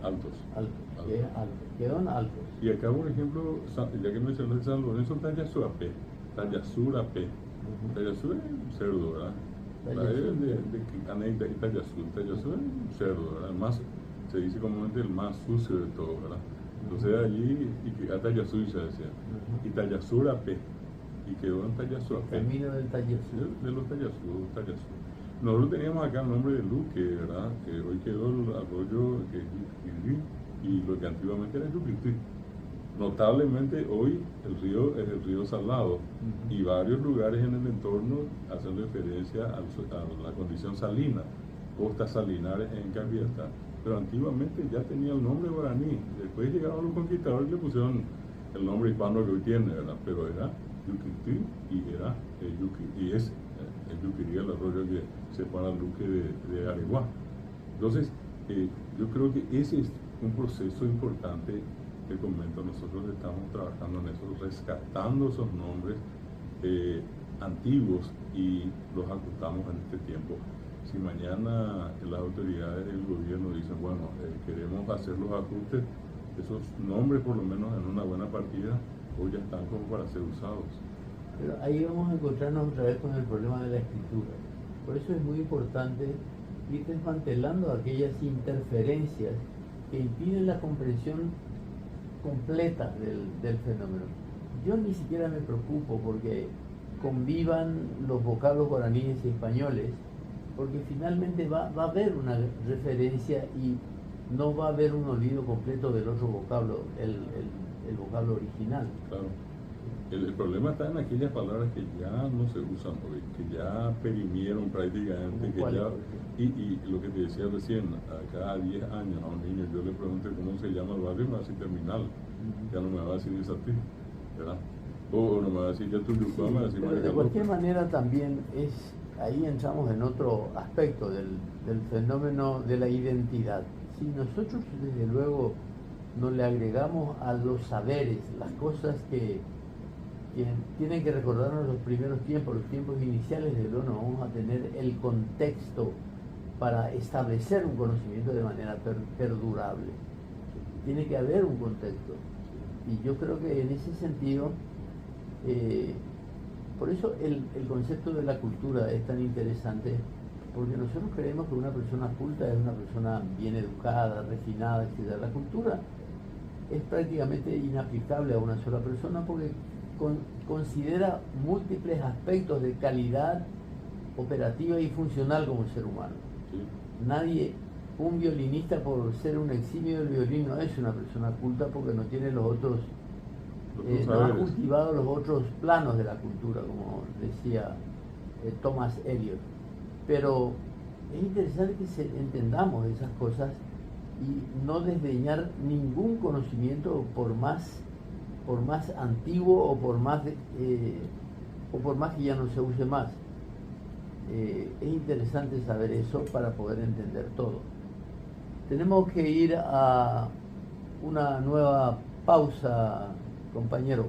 Altos. Quedó en Altos. Y acá, por ejemplo, ya que mencionaste San Lorenzo, Tayasur AP. Tayasur es un cerdo, ¿verdad? De Caneita y Tayasur. Tayasur es un cerdo, ¿verdad? Más, se dice comúnmente el más sucio de todo, ¿verdad? Entonces allí, y Tayasur se decía. Y Tayasur AP. Y quedó en Tayasur AP. Camino del Tayasur. De los Tayasur. Nosotros teníamos acá el nombre de Luque, ¿verdad? Que hoy quedó el arroyo que es Yuquití, y lo que antiguamente era Yuquití. Notablemente hoy el río es el río Salado, y varios lugares en el entorno hacen referencia a la condición salina, costas salinares en Cabiesta, pero antiguamente ya tenía el nombre guaraní. Después llegaron los conquistadores y le pusieron el nombre hispano que hoy tiene, ¿verdad? Pero era Yuquití y es el Yuquirí, el arroyo que separa al Luque de Areguá. Entonces, yo creo que ese es un proceso importante que comento. Nosotros estamos trabajando en eso, rescatando esos nombres antiguos y los ajustamos en este tiempo. Si mañana las autoridades del gobierno dicen, bueno, queremos hacer los ajustes, esos nombres por lo menos en una buena partida hoy ya están como para ser usados. Pero ahí vamos a encontrarnos otra vez con el problema de la escritura. Por eso es muy importante ir desmantelando aquellas interferencias que impiden la comprensión completa del fenómeno. Yo ni siquiera me preocupo porque convivan los vocablos guaraníes y españoles, porque finalmente va a haber una referencia y no va a haber un olvido completo del otro vocablo, el vocablo original. Claro. El problema está en aquellas palabras que ya no se usan hoy, que ya perimieron prácticamente, que ya, y lo que te decía recién, acá a 10 años a un niño yo le pregunté cómo se llama el barrio, me va a decir terminal, ya no me va a decir Isatí, ¿verdad? O no me va a decir ya Tuyucá, me va a decir pero de cualquier manera también ahí entramos en otro aspecto del fenómeno de la identidad. Si nosotros desde luego no le agregamos a los saberes, las cosas que tienen que recordarnos los primeros tiempos, los tiempos iniciales, de lo no vamos a tener el contexto para establecer un conocimiento de manera perdurable. Tiene que haber un contexto. Y yo creo que en ese sentido, por eso el concepto de la cultura es tan interesante, porque nosotros creemos que una persona culta es una persona bien educada, refinada, etc. La cultura es prácticamente inaplicable a una sola persona porque considera múltiples aspectos de calidad operativa y funcional como ser humano. Nadie, un violinista por ser un eximio del violín no es una persona culta porque no tiene los otros, no ha cultivado los otros planos de la cultura, como decía Thomas Eliot. Pero es interesante que entendamos esas cosas y no desdeñar ningún conocimiento por más antiguo o por más que ya no se use más. Es interesante saber eso para poder entender todo. Tenemos que ir a una nueva pausa, compañero.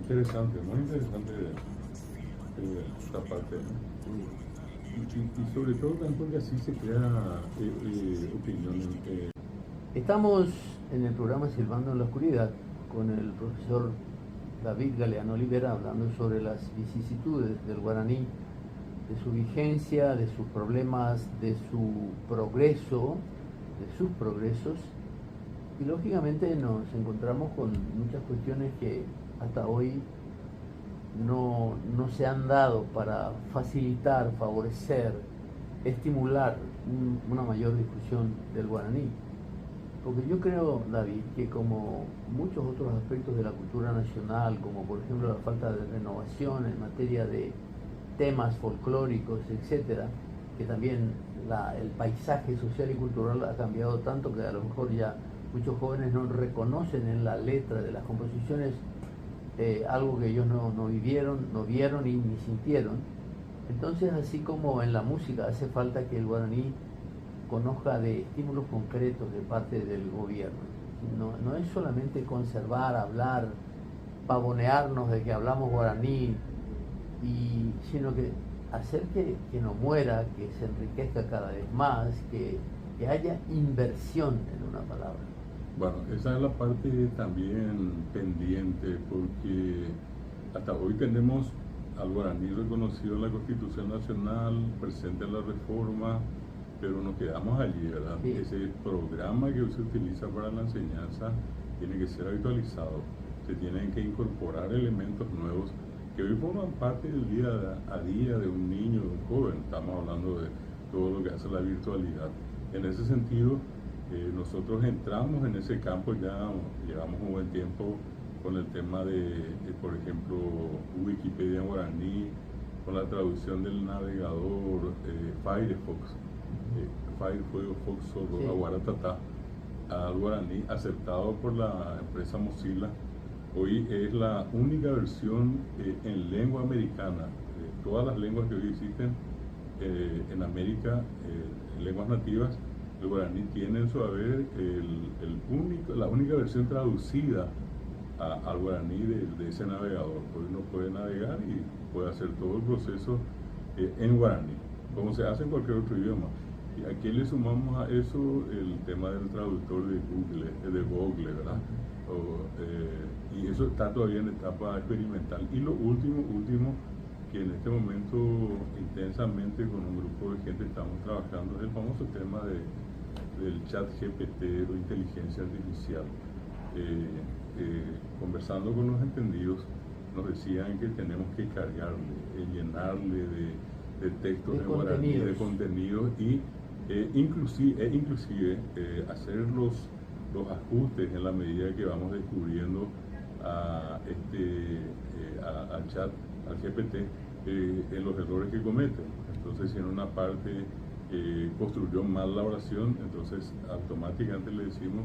Interesante, muy interesante esta parte, ¿no? Y sobre todo también porque así se crea opiniones. Estamos en el programa Silbando en la Oscuridad con el profesor David Galeano Olivera hablando sobre las vicisitudes del guaraní, de su vigencia, de sus problemas, de su progreso, de sus progresos, y lógicamente nos encontramos con muchas cuestiones que hasta hoy no se han dado para facilitar, favorecer, estimular una mayor difusión del guaraní. Porque yo creo, David, que como muchos otros aspectos de la cultura nacional, como por ejemplo la falta de renovación en materia de temas folclóricos, etcétera, que también el paisaje social y cultural ha cambiado tanto que a lo mejor ya muchos jóvenes no reconocen en la letra de las composiciones algo que ellos no vivieron, no vieron y ni sintieron. Entonces, así como en la música hace falta que el guaraní conozca de estímulos concretos de parte del gobierno. No es solamente conservar, hablar, pavonearnos de que hablamos guaraní, sino que hacer que no muera, que se enriquezca cada vez más, que haya inversión en una palabra. Bueno, esa es la parte también pendiente, porque hasta hoy tenemos al guaraní reconocido en la Constitución Nacional, presente en la reforma, pero nos quedamos allí, ¿verdad? Sí. Ese programa que se utiliza para la enseñanza tiene que ser actualizado, se tienen que incorporar elementos nuevos que hoy forman parte del día a día de un niño, de un joven. Estamos hablando de todo lo que hace la virtualidad. En ese sentido, nosotros entramos en ese campo, ya llevamos un buen tiempo con el tema de por ejemplo, Wikipedia en guaraní, con la traducción del navegador Firefox, Sí. Aguaratatá, al guaraní, aceptado por la empresa Mozilla. Hoy es la única versión en lengua americana. Todas las lenguas que hoy existen en América, lenguas nativas, el guaraní tiene en su haber la única versión traducida al guaraní de ese navegador. Hoy uno puede navegar y puede hacer todo el proceso en guaraní, como se hace en cualquier otro idioma. ¿Y a qué le sumamos a eso el tema del traductor de Google, ¿verdad? Y eso está todavía en etapa experimental. Y lo último, que en este momento intensamente con un grupo de gente estamos trabajando es el famoso tema del chat GPT o inteligencia artificial. Conversando con los entendidos, nos decían que tenemos que cargarle, llenarle de textos de guaraní, de contenidos y inclusive hacer los ajustes en la medida que vamos descubriendo al chat, al GPT, en los errores que cometen. Entonces, si en una parte construyó mal la oración, entonces automáticamente le decimos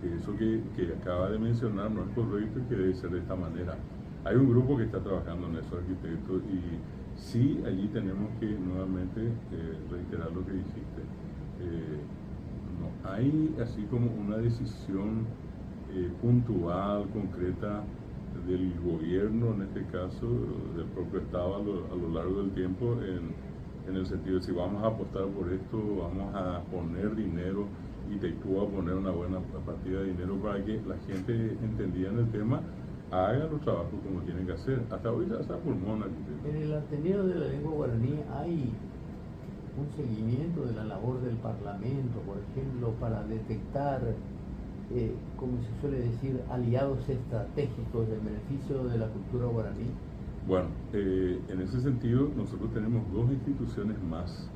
que eso que acaba de mencionar no es correcto y que debe ser de esta manera. Hay un grupo que está trabajando en eso, arquitectos, y sí, allí tenemos que nuevamente reiterar lo que dijiste. No hay así como una decisión puntual, concreta del gobierno, en este caso del propio Estado a lo largo del tiempo, en el sentido de si vamos a apostar por esto, vamos a poner dinero y tú vas a poner una buena partida de dinero para que la gente entendida en el tema haga los trabajos como tienen que hacer. Hasta hoy ya está pulmón aquí. En el Ateneo de la Lengua Guaraní hay un seguimiento de la labor del Parlamento, por ejemplo, para detectar, como se suele decir, aliados estratégicos del beneficio de la cultura guaraní. Bueno, en ese sentido nosotros tenemos dos instituciones más,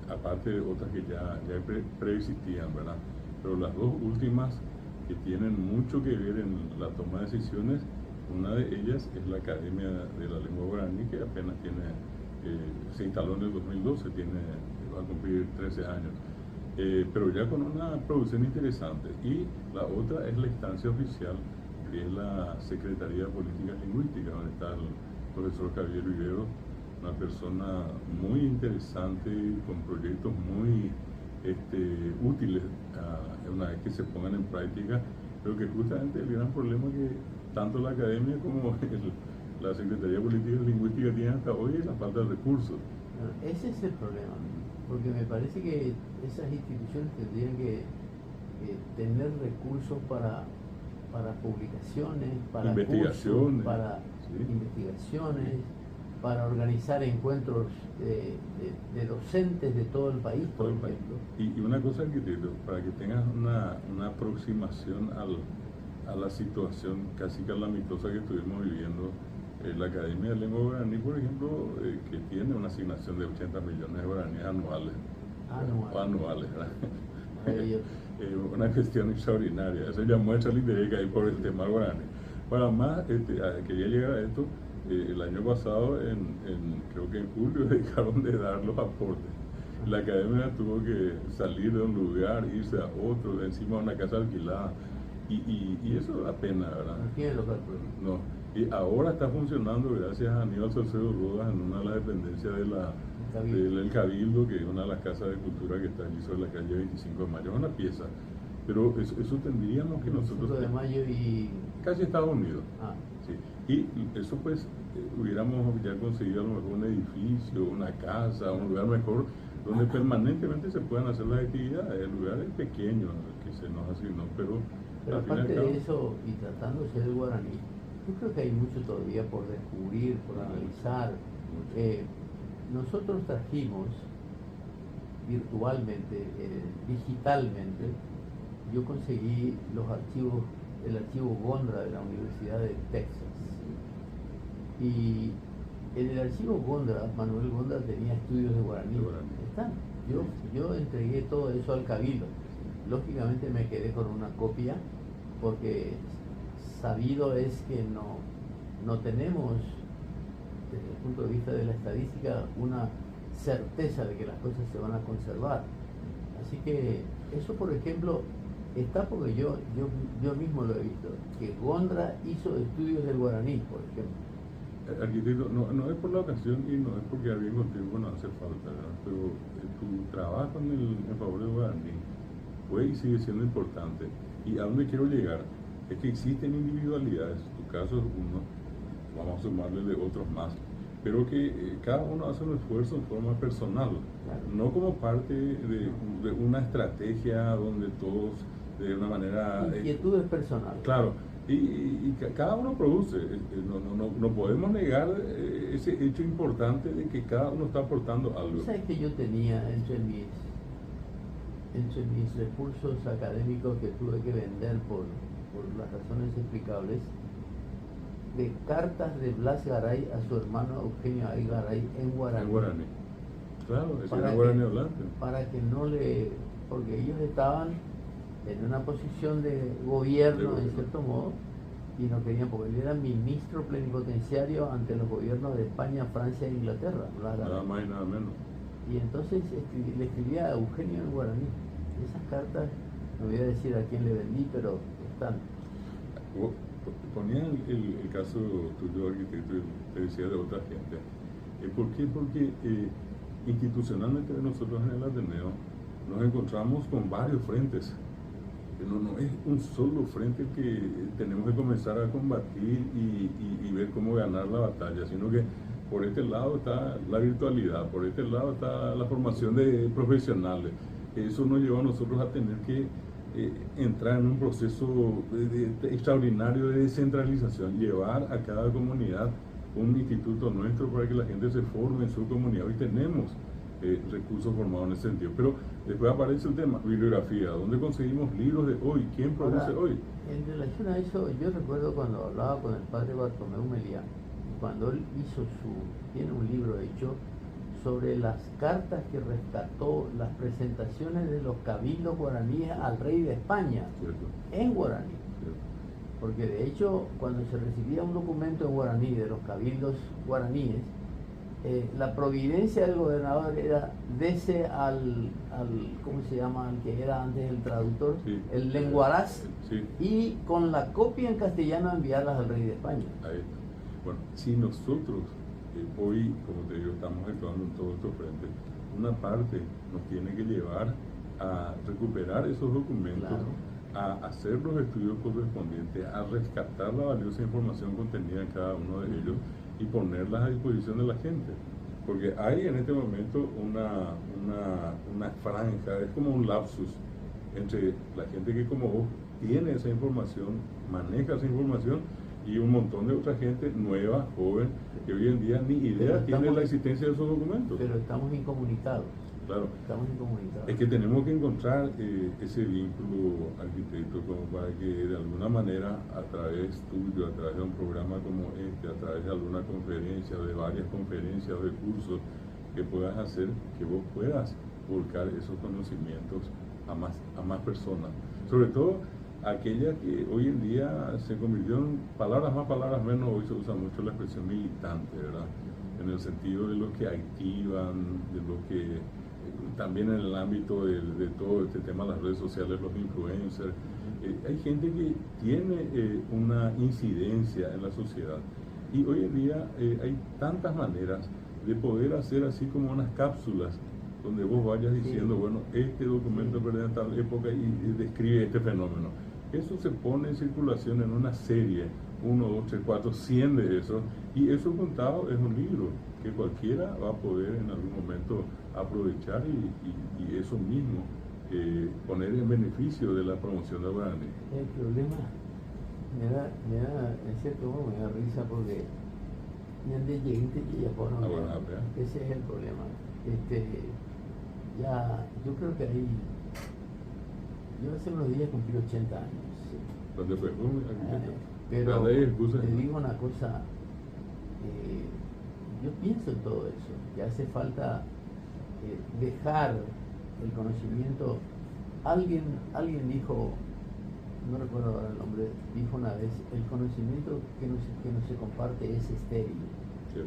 aparte de otras que ya preexistían, ¿verdad? Pero las dos últimas que tienen mucho que ver en la toma de decisiones, una de ellas es la Academia de la Lengua Guaraní, que apenas se instaló en el 2012, va a cumplir 13 años, pero ya con una producción interesante. Y la otra es la instancia oficial, que es la Secretaría de Políticas Lingüísticas, donde está el profesor Javier Rivero, una persona muy interesante, con proyectos muy útiles una vez que se pongan en práctica, pero que justamente el gran problema que tanto la academia como la Secretaría de Políticas Lingüísticas tienen hasta hoy es la falta de recursos. Ese es el problema, porque me parece que esas instituciones tendrían que tener recursos para publicaciones, para investigaciones, cursos, para investigaciones, para organizar encuentros de docentes de todo el país, por ejemplo. Y una cosa, arquitecto, para que tengas una aproximación a la situación casi calamitosa que estuvimos viviendo, la Academia de Lengua Guaraní, por ejemplo, que tiene una asignación de 80 millones de guaraníes anuales, ¿verdad? Una cuestión extraordinaria. Eso ya muestra el interés que hay por el tema guaraní. Para más, quería llegar a esto. El año pasado, creo que en julio, dejaron de dar los aportes. La academia tuvo que salir de un lugar, irse a otro, encima de una casa alquilada. Y eso da pena, ¿verdad? No tiene local. No. Y ahora está funcionando gracias a Aníbal Salcedo Rodas en una de las dependencias del Cabildo, que es una de las casas de cultura que está allí sobre la calle 25 de Mayo. Es una pieza. Pero eso tendríamos que nosotros... 25 de Mayo y... Casi Estados Unidos. Ah. Sí. Y eso pues hubiéramos ya conseguido a lo mejor un edificio, una casa, un lugar mejor donde permanentemente se puedan hacer las actividades. El lugar es pequeño que se nos asignó, pero aparte de eso, y tratándose del guaraní, yo creo que hay mucho todavía por descubrir, por analizar. Nosotros trajimos virtualmente, digitalmente, yo conseguí el archivo Gondra de la Universidad de Texas. Y en el archivo Gondra, Manuel Gondra tenía estudios de guaraní. Están. Yo entregué todo eso al Cabildo. Lógicamente me quedé con una copia porque sabido es que no tenemos, desde el punto de vista de la estadística, una certeza de que las cosas se van a conservar. Así que eso, por ejemplo, está porque yo mismo lo he visto, que Gondra hizo estudios del guaraní, por ejemplo. Arquitecto, no es por la ocasión y no es porque alguien contigo no hace falta, ¿verdad? Pero tu trabajo en favor del guaraní fue y sigue siendo importante. Y a donde quiero llegar es que existen individualidades, tu caso es uno, vamos a sumarle de otros más, pero que cada uno hace un esfuerzo en forma personal, Claro. no como parte de una estrategia donde todos de una manera... Inquietudes personales. Claro, cada uno produce, no podemos negar ese hecho importante de que cada uno está aportando algo. ¿Sabes que yo tenía entre mis recursos académicos que tuve que vender por las razones explicables, de cartas de Blas Garay a su hermano Eugenio Ay Garay en guaraní? En guaraní. Claro, ese Para era que- guaraní hablante. Para que no le... porque ellos estaban en una posición de gobierno, en cierto modo, y no querían, porque él era ministro plenipotenciario ante los gobiernos de España, Francia e Inglaterra, Blas Garay. Nada más y nada menos. Y entonces le escribía a Eugenio en guaraní. Esas cartas, no voy a decir a quién le vendí, pero están. Vos ponía el caso tuyo, arquitecto, y te decía de otra gente. ¿Por qué? Porque institucionalmente nosotros en el Ateneo nos encontramos con varios frentes. No es un solo frente que tenemos que comenzar a combatir y ver cómo ganar la batalla, sino que por este lado está la virtualidad, por este lado está la formación de profesionales. Eso nos lleva a nosotros a tener que entrar en un proceso extraordinario de descentralización, llevar a cada comunidad un instituto nuestro para que la gente se forme en su comunidad. Hoy tenemos recursos formados en ese sentido, pero después aparece el tema, bibliografía, ¿dónde conseguimos libros de hoy? ¿Quién produce Ahora, hoy? en relación a eso, yo recuerdo cuando hablaba con el padre Bartolomé Meliá, cuando él tiene un libro hecho sobre las cartas que rescató las presentaciones de los cabildos guaraníes al rey de España, ¿Cierto? en guaraní. ¿Cierto? Porque de hecho, cuando se recibía un documento en guaraní de los cabildos guaraníes, la providencia del gobernador era dese al ¿cómo se llama? Al que era antes el traductor, Sí. el lenguaraz, Sí. y con la copia en castellano enviarlas al rey de España. Ahí está. Bueno, si nosotros hoy, como te digo, estamos actuando en todos estos frentes, una parte nos tiene que llevar a recuperar esos documentos, Claro. a hacer los estudios correspondientes, a rescatar la valiosa información contenida en cada uno de ellos y ponerlas a disposición de la gente. Porque hay en este momento una franja, es como un lapsus entre la gente que como vos tiene esa información, maneja esa información, y un montón de otra gente nueva, joven, que hoy en día ni idea Pero tiene estamos- la existencia de esos documentos. Pero estamos incomunicados. Claro. Estamos incomunicados. Es que tenemos que encontrar ese vínculo, arquitecto, como para que de alguna manera, a través tuyo, a través de un programa como este, a través de alguna conferencia, de varias conferencias, de cursos que puedas hacer, que vos puedas volcar esos conocimientos a más personas. Sobre todo aquella que hoy en día se convirtió en palabras más, palabras menos. Hoy se usa mucho la expresión militante, ¿verdad? En el sentido de los que activan, de los que también en el ámbito de todo este tema de las redes sociales, los influencers. Hay gente que tiene una incidencia en la sociedad, y hoy en día hay tantas maneras de poder hacer así como unas cápsulas donde vos vayas diciendo, Sí. bueno, este documento Sí. pertenece a tal época y describe este fenómeno. Eso se pone en circulación en una serie, 1, 2, 3, 4, 100 de esos, y eso juntado es un libro que cualquiera va a poder en algún momento aprovechar y eso mismo poner en beneficio de la promoción del guaraní. El problema en cierto modo me da risa porque Bueno, ese es el problema. Ya, yo creo que ahí, yo hace unos días cumplí 80 años. Sí. ¿Dónde fue? Pero La ley excusa. te digo una cosa, yo pienso en todo eso, que hace falta dejar el conocimiento. Alguien dijo, no recuerdo ahora el nombre, dijo una vez, el conocimiento que no se comparte es estéril. Sí.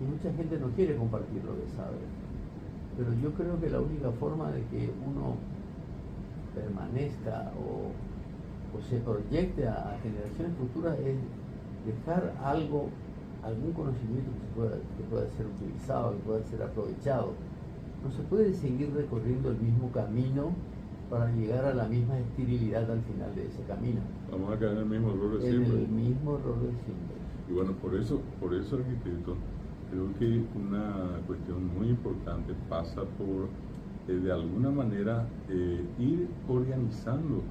Y mucha gente no quiere compartir lo que sabe. Pero yo creo que la única forma de que uno permanezca o se proyecte a generaciones futuras es dejar algún conocimiento que pueda ser utilizado, que pueda ser aprovechado. No se puede seguir recorriendo el mismo camino para llegar a la misma esterilidad al final de ese camino. Vamos a caer en el mismo error de En siempre. el mismo error de siempre. Y bueno, por eso arquitecto, creo que una cuestión muy importante pasa por, de alguna manera, ir organizando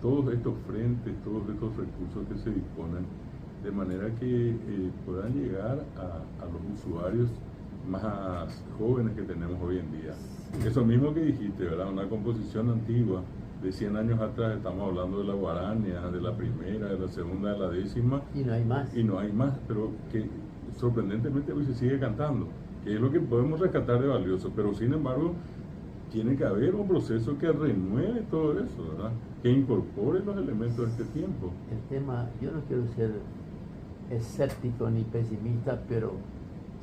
todos estos frentes, todos estos recursos que se disponen, de manera que puedan llegar a los usuarios más jóvenes que tenemos hoy en día. Eso mismo que dijiste, ¿verdad? Una composición antigua de 100 años atrás, estamos hablando de la guarania, de la primera, de la segunda, de la décima. Y no hay más. Y no hay más, pero que sorprendentemente hoy se sigue cantando, que es lo que podemos rescatar de valioso, pero sin embargo tiene que haber un proceso que renueve todo eso, ¿verdad? Que incorpore los elementos de este tiempo. El tema, yo no quiero ser escéptico ni pesimista, pero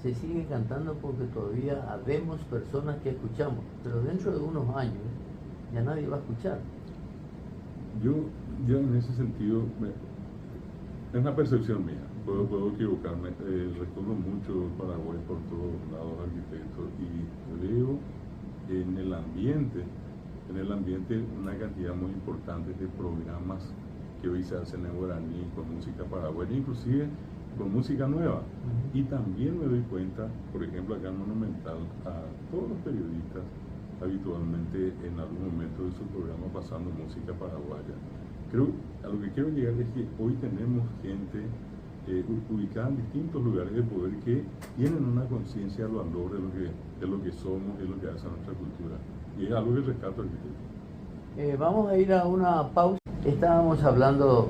se sigue cantando porque todavía habemos personas que escuchamos, pero dentro de unos años ya nadie va a escuchar. Yo en ese sentido, es una percepción mía, puedo equivocarme, recorro mucho Paraguay por todos lados, arquitectos, y veo en el ambiente una cantidad muy importante de programas que hoy se hacen en guaraní, con música paraguaya, inclusive con música nueva. Y también me doy cuenta, por ejemplo, acá en Monumental, a todos los periodistas habitualmente en algún momento de su programa pasando música paraguaya. A lo que quiero llegar es que hoy tenemos gente ubicada en distintos lugares de poder que tienen una conciencia al valor de lo que somos y de lo que hace nuestra cultura. Y es algo que rescato aquí. Vamos a ir a una pausa. Estábamos hablando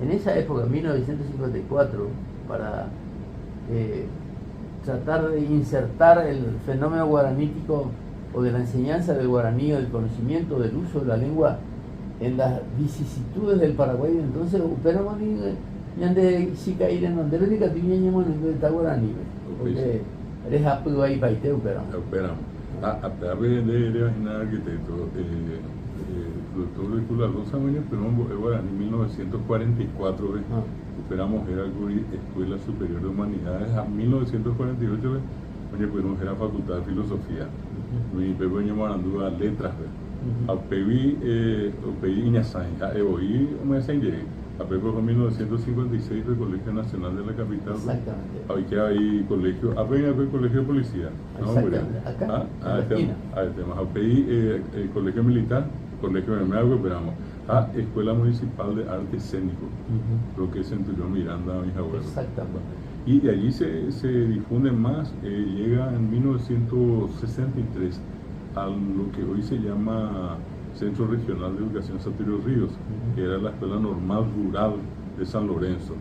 en esa época, 1954, para tratar de insertar el fenómeno guaranítico o de la enseñanza del guaraní, o del conocimiento del uso de la lengua en las vicisitudes del Paraguay. Entonces, pero yande sika iren donde le diga tiña ñamo no está guaraní, porque eres apu ahí paiteu, pero a través de imaginar arquitecto, el doctor de Culalosa, pero es guaraní 1944, esperamos era Escuela Superior de Humanidades, a 1948, era Facultad de Filosofía, mi pequeño marandúa letras, a pevi Iñazán, a evoí me enseñé. A Pepe fue 1956 el Colegio Nacional de la Capital. Exactamente. Hoy que hay colegio, el colegio de policía. Exactamente. Acá, el colegio militar, colegio de Meagua, esperamos. Escuela Municipal de Arte Escénico, lo que es Centurión Miranda, mis abuelos. Exactamente. Y de allí se difunde más, llega en 1963 a lo que hoy se llama Centro Regional de Educación Satirio Ríos, que era la Escuela Normal Rural de San Lorenzo,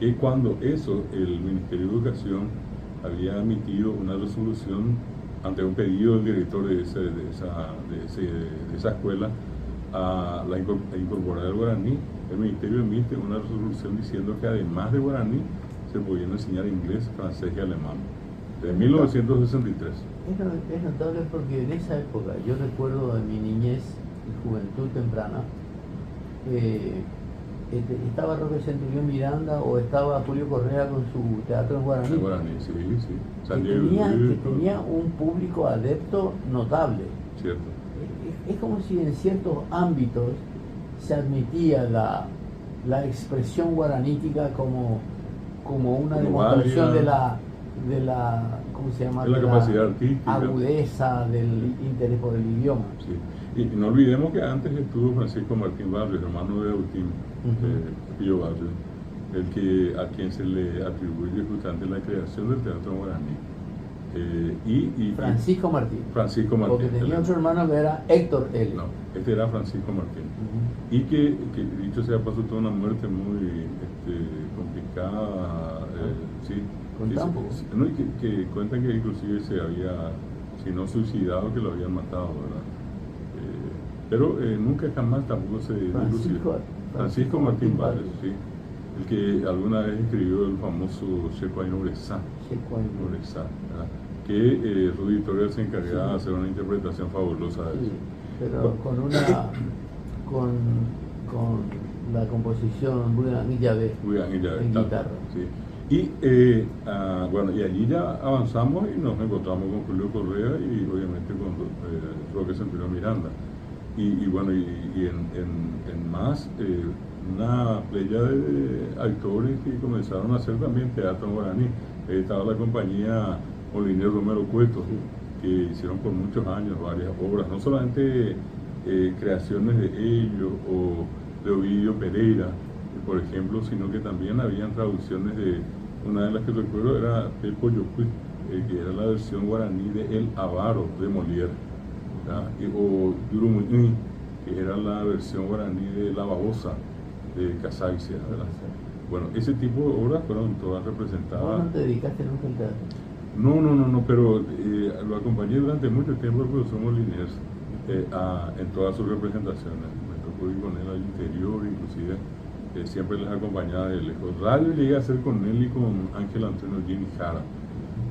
que cuando el Ministerio de Educación había emitido una resolución ante un pedido del director de esa escuela a incorporar el guaraní, el Ministerio emite una resolución diciendo que además de guaraní se podían enseñar inglés, francés y alemán, de 1963. Es notable porque en esa época, yo recuerdo de mi niñez y juventud temprana, estaba Roque Centurión Miranda o estaba Julio Correa con su teatro en guaraní. Sí. Que tenía un público adepto notable. Cierto. Es como si en ciertos ámbitos se admitía la expresión guaranítica como una demostración de la ¿cómo se llama? De la capacidad artística, agudeza del interés por el idioma. Sí. Y no olvidemos que antes estuvo Francisco Martín Barrios, hermano de Agustín Pío Barrios, a quien se le atribuye justamente la creación del teatro guaraní. Francisco Martín. Porque tenía otro hermano que era Héctor L. No, este era Francisco Martín. Y que dicho sea paso, tuvo una muerte muy complicada. Sí. No, y que cuentan que inclusive se había, si no suicidado, que lo habían matado, ¿verdad? Pero nunca jamás tampoco se Francisco Martín Barrios, sí, el que alguna vez escribió el famoso Checo Inuresá, que Rudy Torres se encargaba de hacer una interpretación fabulosa de eso. Pero con la composición Buyanillave en guitarra. Sí. Y y allí ya avanzamos y nos encontramos con Julio Correa y obviamente con Roque Centurión Miranda. Y en más, una playa de actores que comenzaron a hacer también teatro en guaraní. Estaba la compañía Molinero Romero Cueto, que hicieron por muchos años varias obras, no solamente creaciones de ellos o de Ovidio Pereira, por ejemplo, sino que también habían traducciones de, una de las que recuerdo era El Coyocuy, que era la versión guaraní de El Avaro de Molière, o Yurumuñuy, que era la versión guaraní de La Babosa de Casaxia, ¿verdad? Bueno, ese tipo de obras fueron todas representadas. ¿Vos no te dedicaste nunca al teatro? No, pero lo acompañé durante mucho tiempo al profesor Moliniers en todas sus representaciones. Me tocó ir con él al interior, inclusive siempre les acompañaba de lejos. Radio llegué a hacer con él y con Ángel Antonio Gini Jara,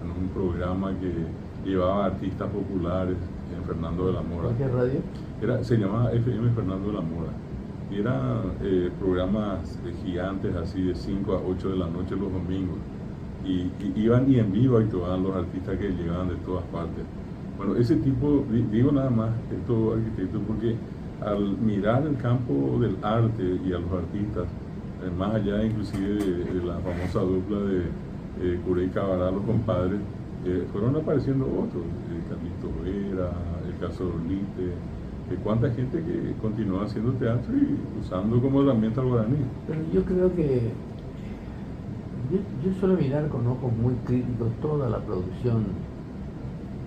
en un programa que llevaba artistas populares en Fernando de la Mora. ¿Qué radio? Se llamaba FM Fernando de la Mora. Y eran programas gigantes, así de 5 a 8 de la noche los domingos. Y iban y en vivo actuaban los artistas que llegaban de todas partes. Bueno, ese tipo, digo nada más, estos arquitectos, porque al mirar el campo del arte y a los artistas, más allá inclusive de la famosa dupla de Curé y Cabará, los compadres, fueron apareciendo otros, Carlito Vera, el caso de Orlite, cuánta gente que continúa haciendo teatro y usando como herramienta el guaraní. Pero yo creo que yo suelo mirar con ojos muy críticos toda la producción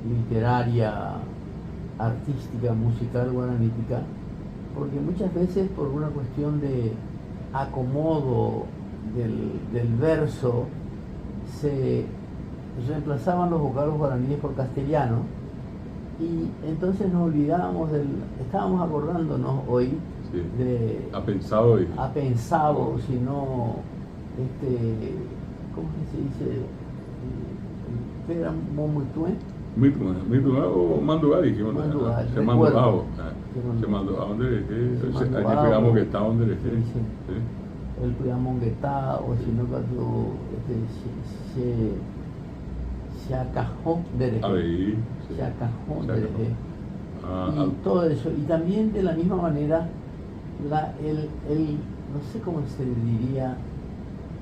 literaria, artística, musical guaranítica, porque muchas veces por una cuestión de acomodo del verso se reemplazaban los vocablos guaraníes por castellano, y entonces nos olvidábamos estábamos acordándonos hoy sí, de apensado, sino ¿cómo que se dice? ¿Era Momuitué? Mitue o Mandugá, dijimos. Se Mandugao. Se Mandugao, donde allí pegamos que está donde el Puyamonguetá, o si no, cuando se acajó de se acajó de y todo eso. Y también de la misma manera, no sé cómo se diría,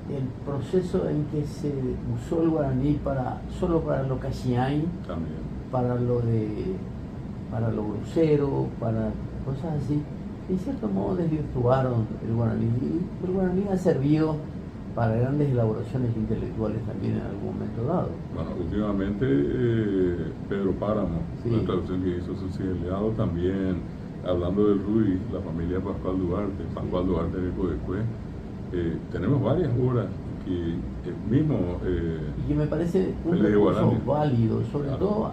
el proceso en que se usó el guaraní solo para lo cachiay, para lo grosero, para cosas así, en cierto modo desvirtuaron el guaraní. Y el guaraní ha servido para grandes elaboraciones intelectuales también en algún momento dado. Bueno, últimamente Pedro Páramo, sí, la traducción que hizo Sociedad también, hablando del Ruiz, la familia Pascual Duarte de Codecué, tenemos varias obras que mismo... y que me parece un recurso válido, sobre todo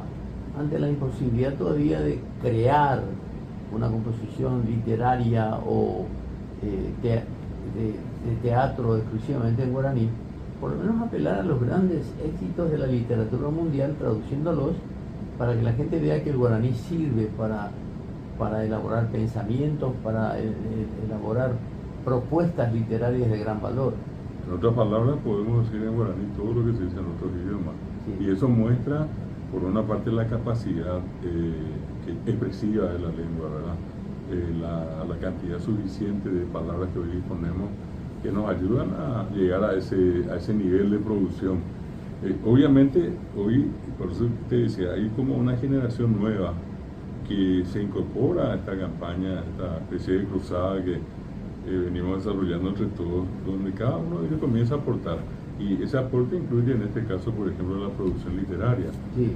ante la imposibilidad todavía de crear una composición literaria o de teatro exclusivamente en guaraní, por lo menos apelar a los grandes éxitos de la literatura mundial, traduciéndolos para que la gente vea que el guaraní sirve para elaborar pensamientos, para elaborar propuestas literarias de gran valor. En otras palabras, podemos decir en guaraní todo lo que se dice en otros idiomas. Sí. Y eso muestra, por una parte, la capacidad expresiva de la lengua, ¿verdad? La cantidad suficiente de palabras que hoy disponemos que nos ayudan a llegar a ese nivel de producción. Obviamente, hoy, por eso te decía, hay como una generación nueva que se incorpora a esta campaña, a esta especie de cruzada que venimos desarrollando entre todos, donde cada uno de ellos comienza a aportar. Y ese aporte incluye, en este caso, por ejemplo, la producción literaria. Sí.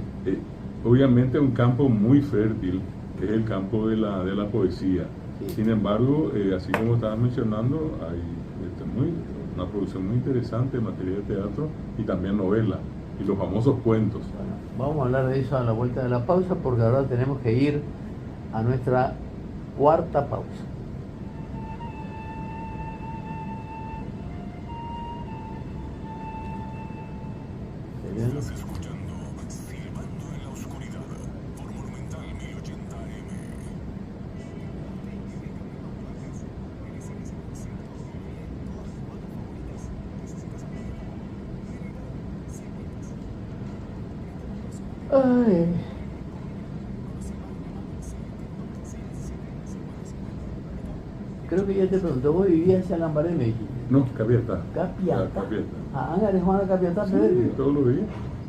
Obviamente, un campo muy fértil es el campo de la poesía. Sí. Sin embargo, así como estabas mencionando, hay una producción muy interesante en materia de teatro y también novela, y los famosos cuentos. Bueno, vamos a hablar de eso a la vuelta de la pausa, porque ahora tenemos que ir a nuestra cuarta pausa. Estás escuchando Silbando en la Oscuridad por Monumental 1080 AM. Ay. Creo que ya te pregunté, vos vivías hacia Lambaré, me dijiste. No, Capiatá. Capiatá. Capiatá. Ah, eres Juan de Capiatá, Sí, Pedro. todos los días.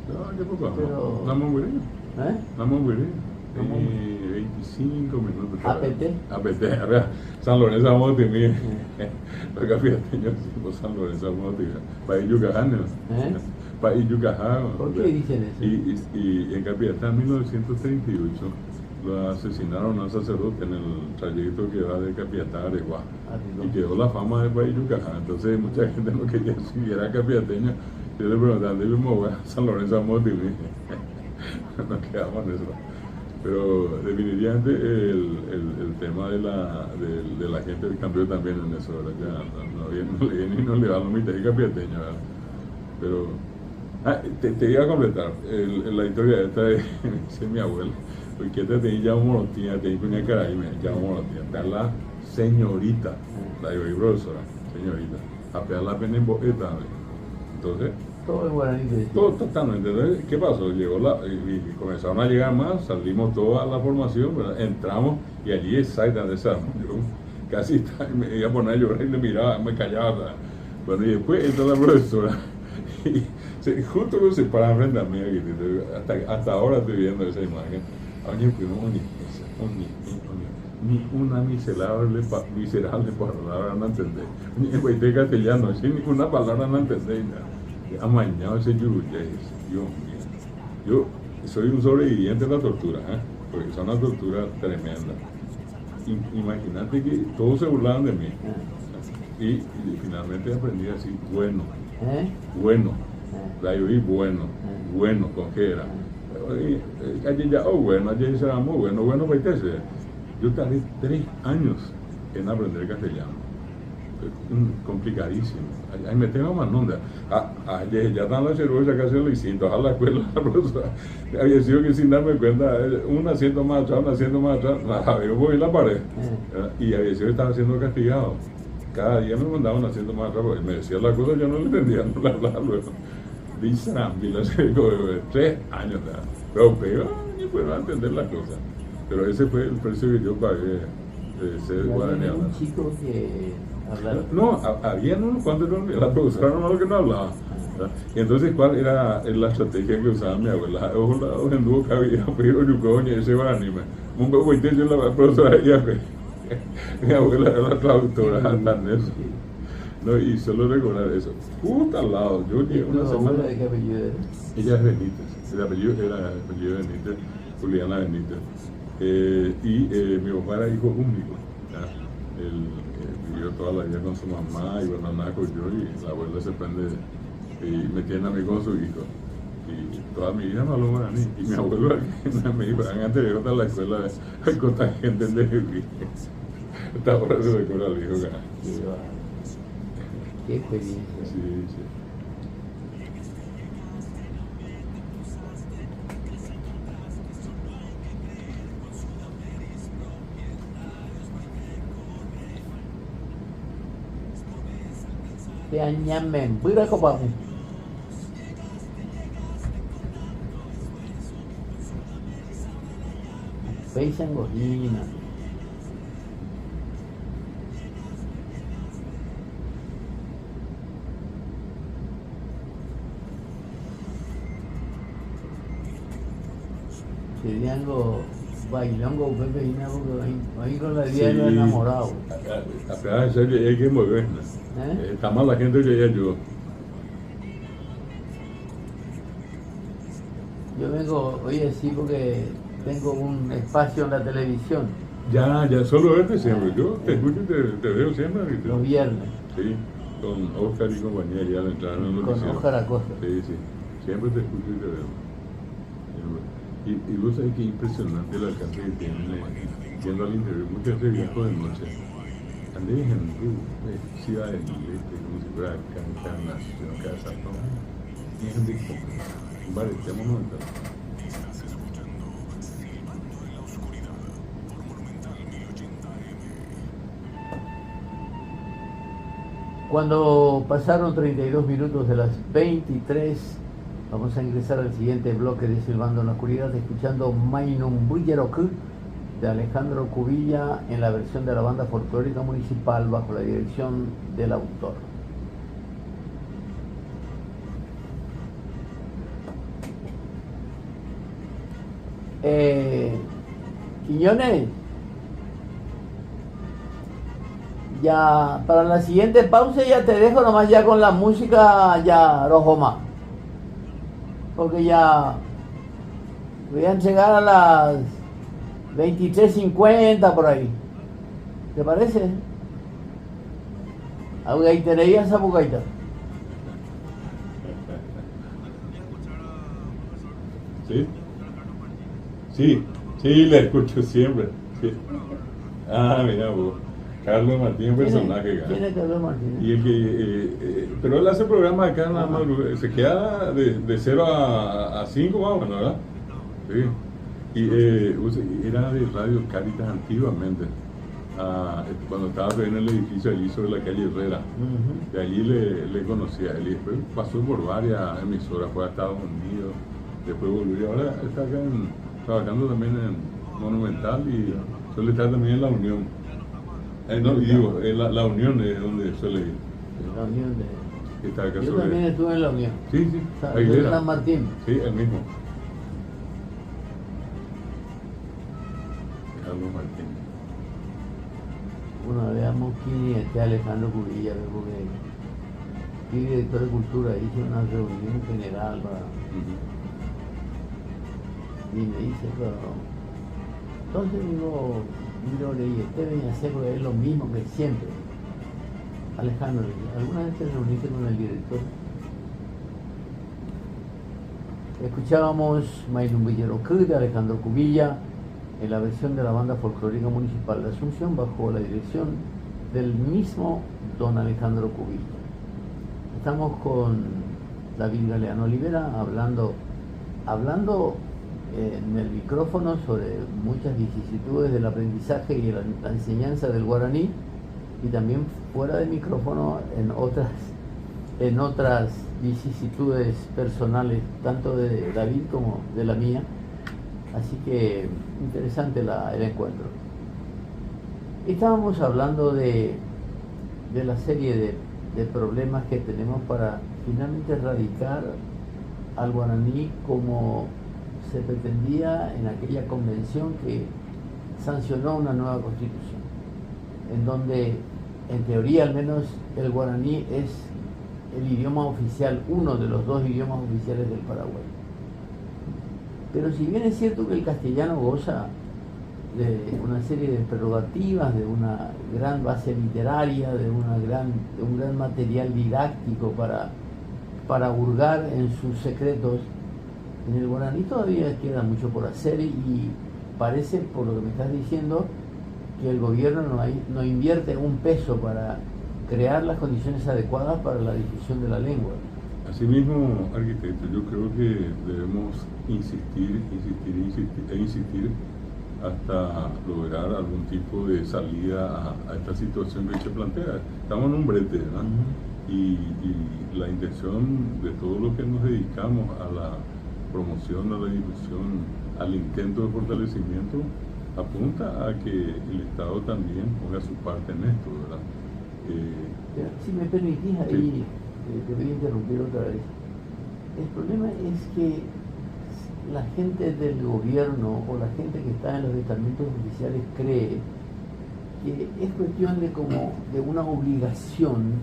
No, ¿qué poco? Pero- Estamos muy bien. ¿Eh? Estamos muy bien. ¿Cómo? 25 minutos. APT. APT, a ver, San Lorenzo vamos a tener. Los capiateños decimos San Lorenzo vamos a tener. Para Yucaján, para Yucaján. ¿Por qué dicen eso? Y en Capiatá, en 1938, lo asesinaron a un sacerdote en el trayecto que va de Capiatá a Areguá. Y quedó la fama de País Yucajá. Entonces, mucha gente no quería si era capiateño. Yo le preguntaba, ¿dónde vivimos? San Lorenzo vamos a tener. Nos quedamos en eso. Pero definitivamente el tema de la gente cambió también en eso, ¿verdad? Ya no le va a la mitad de capiateño, ¿verdad? Pero te iba a completar la historia esta de mi abuela, porque esta tenía ya un monotía, tenía cuña caraíme, ya un monotía, está la señorita, la yo profesora, señorita, a pegar la pena en boqueta, entonces Todo en guaraní. todo totalmente. Entonces, ¿qué pasó? Llegó y comenzaron a llegar más, salimos toda la formación, ¿verdad? Entramos y allí exactamente yo casi me iba a poner a llorar y le miraba, me callaba. ¿verdad? Bueno, y después entró la profesora y justo cuando se para frente a mí, hasta ahora estoy viendo esa imagen. Oye, ni una miserable palabra no entendé. Ni en castellano, sin ninguna palabra no entendé. Amañado ese yuruyay, Dios mío. Yo soy un sobreviviente de la tortura, porque es una tortura tremenda. Imagínate que todos se burlaban de mí. Y finalmente aprendí a decir bueno, la oí bueno, con qué era. Allí ya, bueno, allí será muy bueno, pues yo tardé 3 años en aprender castellano. Complicadísimo. Ahí me tengo más onda. Ya están las cervezas casi lo hicimos. A la escuela, la profesora había sido que sin darme cuenta, un asiento más atrás, yo voy en la pared. Y había sido que estaba siendo castigado. Cada día me mandaba un asiento más atrás, porque me decía la cosa, yo no le entendía, no le hablaba luego. Dice, 3 años, pero ni puedo entender las cosas. Pero ese fue el precio que yo pagué de ser guaraní. Un chico que hablara. No, había unos cuantos, la profesora no que no hablaba. ¿verdad? Y entonces, ¿cuál era la estrategia que usaba mi abuela? Ojo, en dúo cabía, pero yo coño, ese guaraní. Un poco yo la profesora ya mi abuela era la traductora, tan eso. No, y solo recordar eso. Justo al lado, yo llegué una semana. ¿De qué apellido era? Ella es Benítez, el apellido era el apellido de Benítez, Juliana Benítez. Mi papá era hijo único. Él vivió toda la vida con su mamá y bueno, nada con yo, y la abuela se prende y me tiene a mí con su hijo. Y toda mi vida no habló guaraní. Y mi abuelo me dijo, antes de ir a la escuela, con tanta gente de vivir. Hasta ahora se recuerda al hijo. Qué experiencia. Sí. Te añamen, voy a copar. Peixa en Gojina. Siriango, bailongo, Pepe y Nabo, ahí con la vida de los enamorados. A pesar de ser que hay que mover, está más la gente que ella ayudó. Yo vengo hoy así porque tengo un espacio en la televisión. Ya, solo verte siempre. Yo te escucho y te veo siempre. Los viernes. Sí, con Oscar y compañía ya le entraron en los Con Oscar Acosta. Sí. Siempre te escucho y te veo. Y vos sabés que impresionante el alcance que tiene yendo al interior. Muchas veces viajo de noche. Andé en Ciudad del Este, como si fuera Encarnación, Casa Toma. Y es de vale, estamos momentando. Estás escuchando Silbando en la Oscuridad por Monumental 1080 AM. Cuando pasaron 32 minutos de las 23, vamos a ingresar al siguiente bloque de Silbando en la Oscuridad, escuchando Mainum Bulleroku de Alejandro Cubilla en la versión de la Banda Folclórica Municipal bajo la dirección del autor. Quiñones, ya para la siguiente pausa ya te dejo nomás ya con la música ya rojo más, porque ya voy a llegar a las 23:50 por ahí. ¿Te parece? Ahí tenéis esa bucaita. ¿Sí? Sí, la escucho siempre. Sí. Ah, mira vos. Carlos Martín, personaje. ¿Quién es Carlos Martínez? Y el que, pero él hace programas acá en la madrugada, se queda de 0 a 5 más o menos, ¿verdad? Sí. Y era de Radio Caritas antiguamente, cuando estaba en el edificio allí sobre la calle Herrera. De allí le conocí a él y después pasó por varias emisoras, fue a Estados Unidos, después volvió. Ahora está acá trabajando también en Monumental y suele estar también en La Unión. La Unión es donde suele ir. La Unión de... Está acá Yo sobre... también estuve en La Unión. Sí, De San Martín. Sí, el mismo. Carlos Martín. Bueno, veamos quién es Alejandro Cubilla, porque fui director de cultura, hice una reunión general para... Y me dice, pero... Entonces digo, leí, usted venía a hacer porque es lo mismo que siempre. Alejandro, ¿alguna vez te reuniste con el director? Escuchábamos Mailun Villero de Alejandro Cubilla en la versión de la Banda Folclórica Municipal de Asunción bajo la dirección del mismo don Alejandro Cubilla. Estamos con David Galeano Olivera hablando en el micrófono sobre muchas vicisitudes del aprendizaje y la enseñanza del guaraní, y también fuera de micrófono en otras vicisitudes personales, tanto de David como de la mía. Así que interesante el encuentro. Estábamos hablando de la serie de problemas que tenemos para finalmente erradicar al guaraní como se pretendía en aquella convención que sancionó una nueva constitución, en donde, en teoría al menos, el guaraní es el idioma oficial, uno de los dos idiomas oficiales del Paraguay. Pero si bien es cierto que el castellano goza de una serie de prerrogativas, de una gran base literaria, de un gran material didáctico para hurgar en sus secretos, en el guaraní todavía queda mucho por hacer, y parece, por lo que me estás diciendo, que el gobierno no invierte un peso para crear las condiciones adecuadas para la difusión de la lengua. Asimismo, arquitecto, yo creo que debemos insistir hasta lograr algún tipo de salida a esta situación que se plantea. Estamos en un brete, ¿verdad? Y la intención de todo lo que nos dedicamos a la promoción, a la difusión, al intento de fortalecimiento, apunta a que el Estado también ponga su parte en esto, ¿verdad? Si me permitís ahí, te voy a interrumpir otra vez. El problema es que la gente del gobierno o la gente que está en los estamentos oficiales cree que es cuestión de una obligación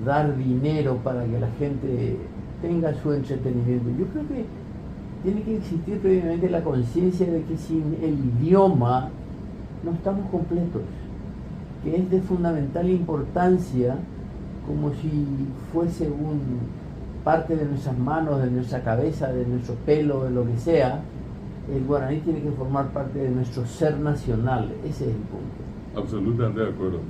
dar dinero para que la gente tenga su entretenimiento. Yo creo que tiene que existir previamente la conciencia de que sin el idioma no estamos completos, que es de fundamental importancia, como si fuese parte de nuestras manos, de nuestra cabeza, de nuestro pelo, de lo que sea. El guaraní tiene que formar parte de nuestro ser nacional. Ese es el punto. Absolutamente de acuerdo.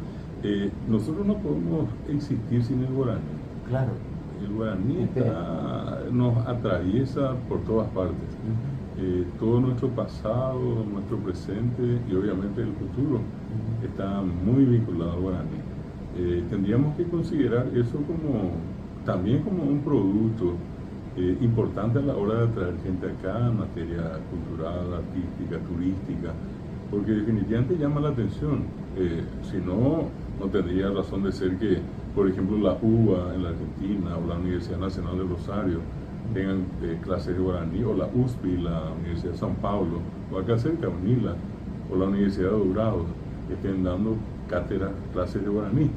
Nosotros no podemos existir sin el guaraní. Claro. El guaraní nos atraviesa por todas partes. Todo nuestro pasado, nuestro presente y obviamente el futuro está muy vinculado al guaraní. Tendríamos que considerar eso también como un producto importante a la hora de atraer gente acá en materia cultural, artística, turística. porque definitivamente llama la atención. Si no, no tendría razón de ser que, por ejemplo, la UBA en la Argentina o la Universidad Nacional de Rosario tengan clases de guaraní, o la USPI, la Universidad de San Paulo, o acá cerca, UNILA, o la Universidad de Dourados, estén dando cátedras, clases de guaraní.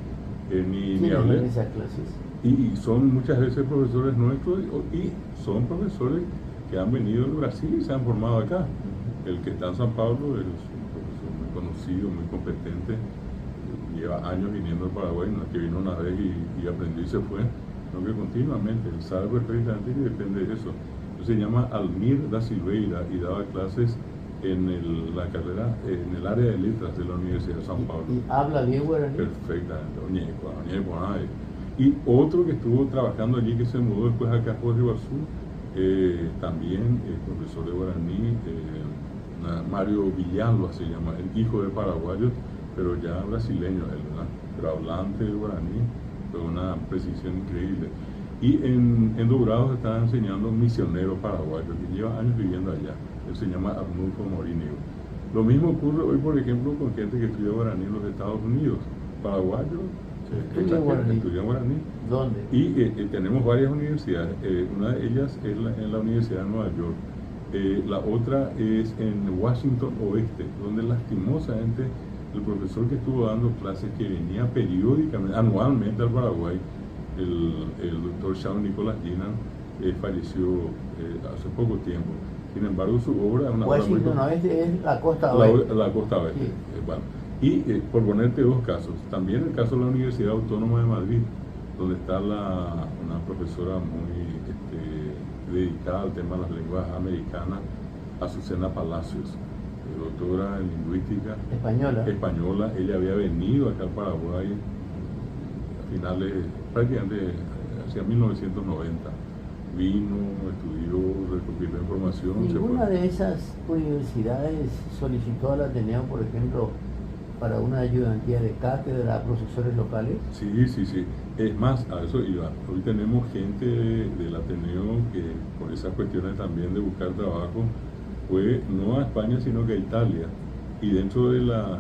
Ni hablé. ¿Quiénes esas clases? Y son muchas veces profesores nuestros, y son profesores que han venido de Brasil y se han formado acá. El que está en San Pablo es un profesor muy conocido, muy competente, lleva años viniendo al Paraguay, no es que vino una vez y aprendió y se fue, sino que continuamente, él sabe perfectamente que depende de eso. Entonces se llama Almir da Silveira y daba clases en la carrera, en el área de letras de la Universidad de San Pablo. ¿Y habla bien guaraní? Perfectamente, y otro que estuvo trabajando allí, que se mudó después acá por Iguazú, también profesor de guaraní, Mario Villalba se llama, el hijo de paraguayos, pero ya brasileño él, ¿verdad? Pero hablante de guaraní, con una precisión increíble. Y en Dourados está enseñando un misionero paraguayo que lleva años viviendo allá. Él se llama Arnulfo Morínigo. Lo mismo ocurre hoy, por ejemplo, con gente que estudia guaraní en los Estados Unidos. Paraguayos, estudian guaraní. ¿Dónde? Y tenemos varias universidades. Una de ellas es en la Universidad de Nueva York. La otra es en Washington Oeste, donde lastimosamente el profesor que estuvo dando clases, que venía periódicamente, anualmente al Paraguay, el doctor Shawn Nicolás Ginan, falleció hace poco tiempo. Sin embargo, su obra es una Washington Oeste es la costa oeste. La costa oeste. Sí. Bueno. Y por ponerte dos casos, también el caso de la Universidad Autónoma de Madrid, donde está una profesora muy dedicada al tema de las lenguas americanas, Azucena Palacios, doctora en lingüística española. Ella había venido acá al Paraguay a finales, prácticamente hacia 1990. Vino, estudió, recopiló información. ¿Ninguna de esas universidades solicitó al Ateneo, por ejemplo, para una ayudantía de cátedra a profesores locales? Sí. Es más, a eso iba. Hoy tenemos gente del Ateneo que, por esas cuestiones también de buscar trabajo, fue no a España, sino que a Italia. Y dentro de las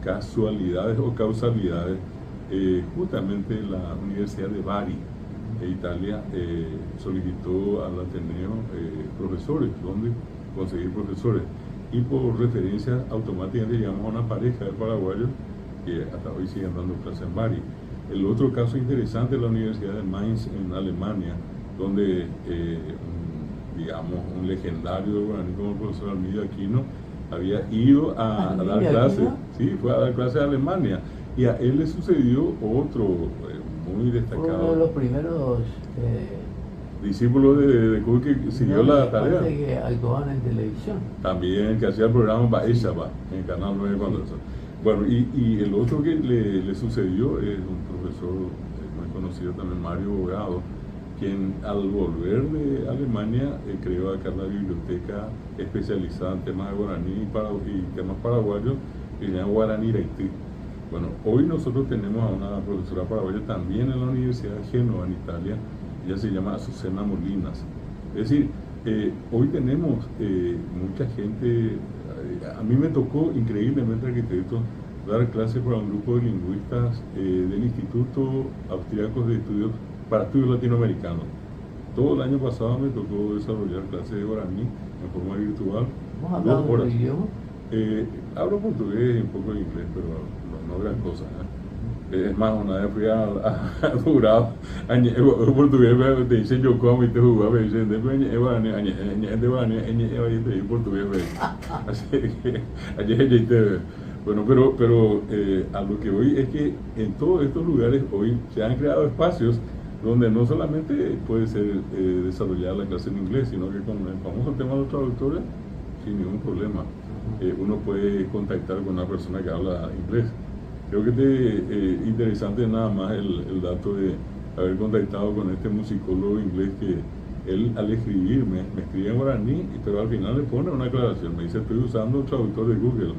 casualidades o causalidades, justamente la Universidad de Bari, de Italia, solicitó al Ateneo profesores, donde conseguir profesores. Y por referencia automáticamente llegamos a una pareja de paraguayos que hasta hoy siguen dando clases en Bari. El otro caso interesante es la Universidad de Mainz en Alemania, donde un legendario de guaraní como el profesor Almir Aquino había ido a dar clases, fue a dar clases a Alemania, y a él le sucedió otro muy destacado. Uno de los primeros discípulo de Cook, que siguió la tarea. Que actuaban en televisión. También, que hacía el programa Baeshaba en Canal 9 cuando eso. Bueno, y el otro que le sucedió es un profesor muy conocido también, Mario Bogado, quien al volver de Alemania creó acá la biblioteca especializada en temas de guaraní y temas paraguayos, que se llama Guaraní Iraití. Bueno, hoy nosotros tenemos a una profesora paraguaya también en la Universidad de Génova, en Italia. Ella se llama Azucena Molinas. Es decir, hoy tenemos mucha gente. A mí me tocó increíblemente, arquitecto, dar clases para un grupo de lingüistas del Instituto Austriaco de Estudios para Estudios Latinoamericanos. Todo el año pasado me tocó desarrollar clases de guaraní en forma virtual. ¿Vos hablas otro idioma? Hablo portugués y un poco de inglés, pero no gran cosa. Es más, una vez fui a Dourados, portugués, te dicen yo como y te jugaba, me dicen, de guaraní, portugués, así que ayer bueno, pero a lo que voy es que en todos estos lugares hoy se han creado espacios donde no solamente puede ser desarrollada la clase en inglés, sino que con el famoso tema de los traductores, sin ningún problema, uno puede contactar con una persona que habla inglés. Creo que es interesante nada más el dato de haber contactado con este musicólogo inglés, que él al escribirme, me escribe en guaraní, pero al final le pone una aclaración, me dice, estoy usando el traductor de Google,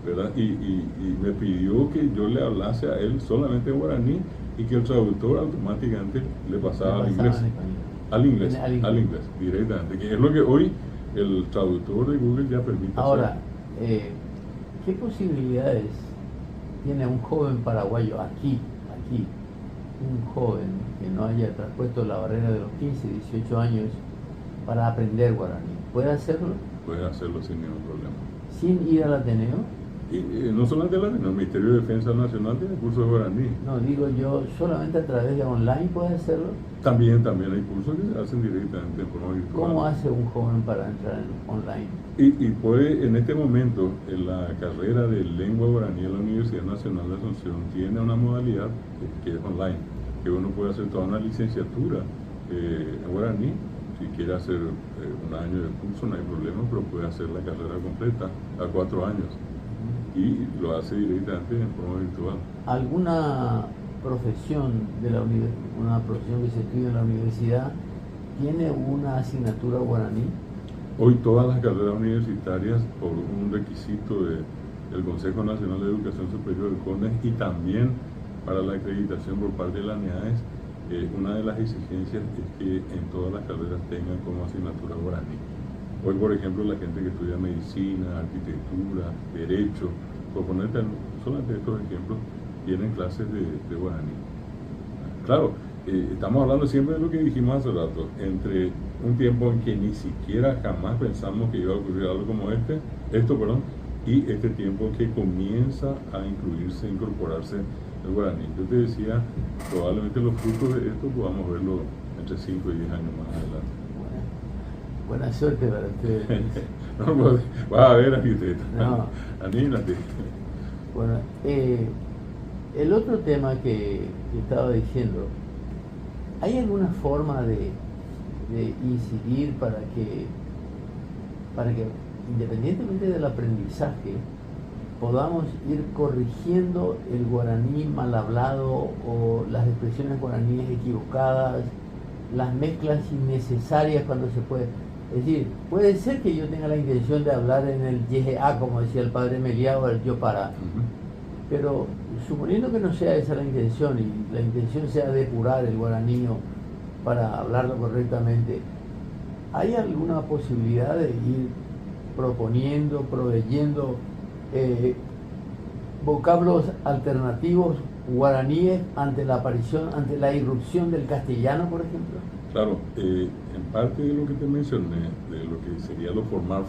¿verdad? Y me pidió que yo le hablase a él solamente en guaraní y que el traductor automáticamente le pasaba al inglés directamente, que es lo que hoy el traductor de Google ya permite ahora, hacer. ¿qué posibilidades tiene un joven paraguayo aquí, un joven que no haya traspuesto la barrera de los 15, 18 años para aprender guaraní? ¿Puede hacerlo? Puede hacerlo sin ningún problema. ¿Sin ir al Ateneo? Y no solamente el Ministerio de Defensa Nacional tiene cursos de guaraní. No, digo yo, solamente a través de online puede hacerlo. También hay cursos que se hacen directamente en forma virtual. ¿Cómo hace un joven para entrar en online? Y puede, en este momento, en la carrera de lengua guaraní en la Universidad Nacional de Asunción, tiene una modalidad que es online, que uno puede hacer toda una licenciatura en guaraní. Si quiere hacer un año de curso, no hay problema, pero puede hacer la carrera completa a 4 años. Y lo hace directamente en forma virtual. ¿Alguna profesión de la una profesión que se estudia en la universidad tiene una asignatura guaraní? Hoy todas las carreras universitarias, por un requisito del Consejo Nacional de Educación Superior, el CONES, y también para la acreditación por parte de la ANEAES, una de las exigencias es que en todas las carreras tengan como asignatura guaraní. Hoy, por ejemplo, la gente que estudia medicina, arquitectura, derecho, por ponerte solamente estos ejemplos, tienen clases de guaraní. Claro, estamos hablando siempre de lo que dijimos hace rato, entre un tiempo en que ni siquiera jamás pensamos que iba a ocurrir algo como y este tiempo en que comienza a incorporarse el guaraní. Yo te decía, probablemente los frutos de esto podamos verlo entre 5 y 10 años más adelante. Buena suerte para ustedes. No, pues, vas a ver, arquitecto. No. Anímate. Bueno, el otro tema que estaba diciendo, ¿hay alguna forma de incidir para que independientemente del aprendizaje podamos ir corrigiendo el guaraní mal hablado o las expresiones guaraníes equivocadas, las mezclas innecesarias cuando se puede? Es decir, puede ser que yo tenga la intención de hablar en el YGA, como decía el padre Meliá, o el Yopara, pero suponiendo que no sea esa la intención y la intención sea depurar el guaraní para hablarlo correctamente, ¿hay alguna posibilidad de ir proponiendo, proveyendo vocablos alternativos guaraníes ante la irrupción del castellano, por ejemplo? Claro, en parte de lo que te mencioné, de lo que sería lo formal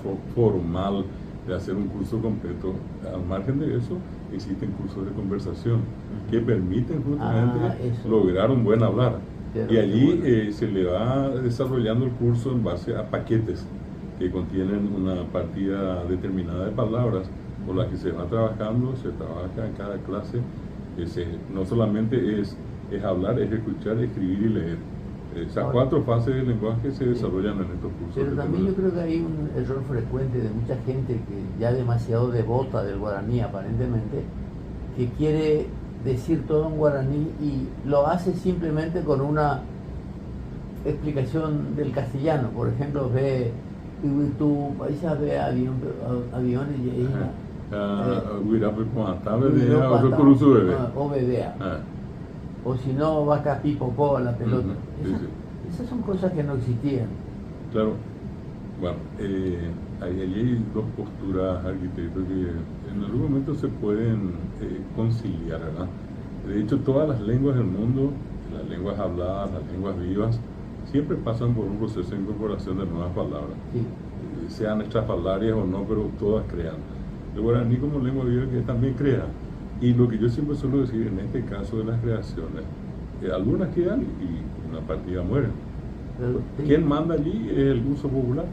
de hacer un curso completo, al margen de eso, existen cursos de conversación que permiten justamente lograr un buen hablar. Y allí se le va desarrollando el curso en base a paquetes que contienen una partida determinada de palabras por las que se va trabajando, se trabaja en cada clase. No solamente es hablar, es escuchar, escribir y leer. Esas 4 fases del lenguaje se desarrollan en estos cursos. Pero también yo creo que hay un error frecuente de mucha gente que ya demasiado devota del guaraní aparentemente, que quiere decir todo en guaraní y lo hace simplemente con una explicación del castellano. Por ejemplo, ve aviones y o si no, va a popó a la pelota. Esas son cosas que no existían. Claro. Bueno, hay 2 posturas, arquitectos, que en algún momento se pueden conciliar, ¿verdad? De hecho, todas las lenguas del mundo, las lenguas habladas, las lenguas vivas, siempre pasan por un proceso de incorporación de nuevas palabras. Sí. Sean estrafalarias o no, pero todas crean. El guaraní como lengua viva que también crea. Y lo que yo siempre suelo decir en este caso de las creaciones, algunas quedan y una partida muere. ¿Quién manda allí? Es el uso popular.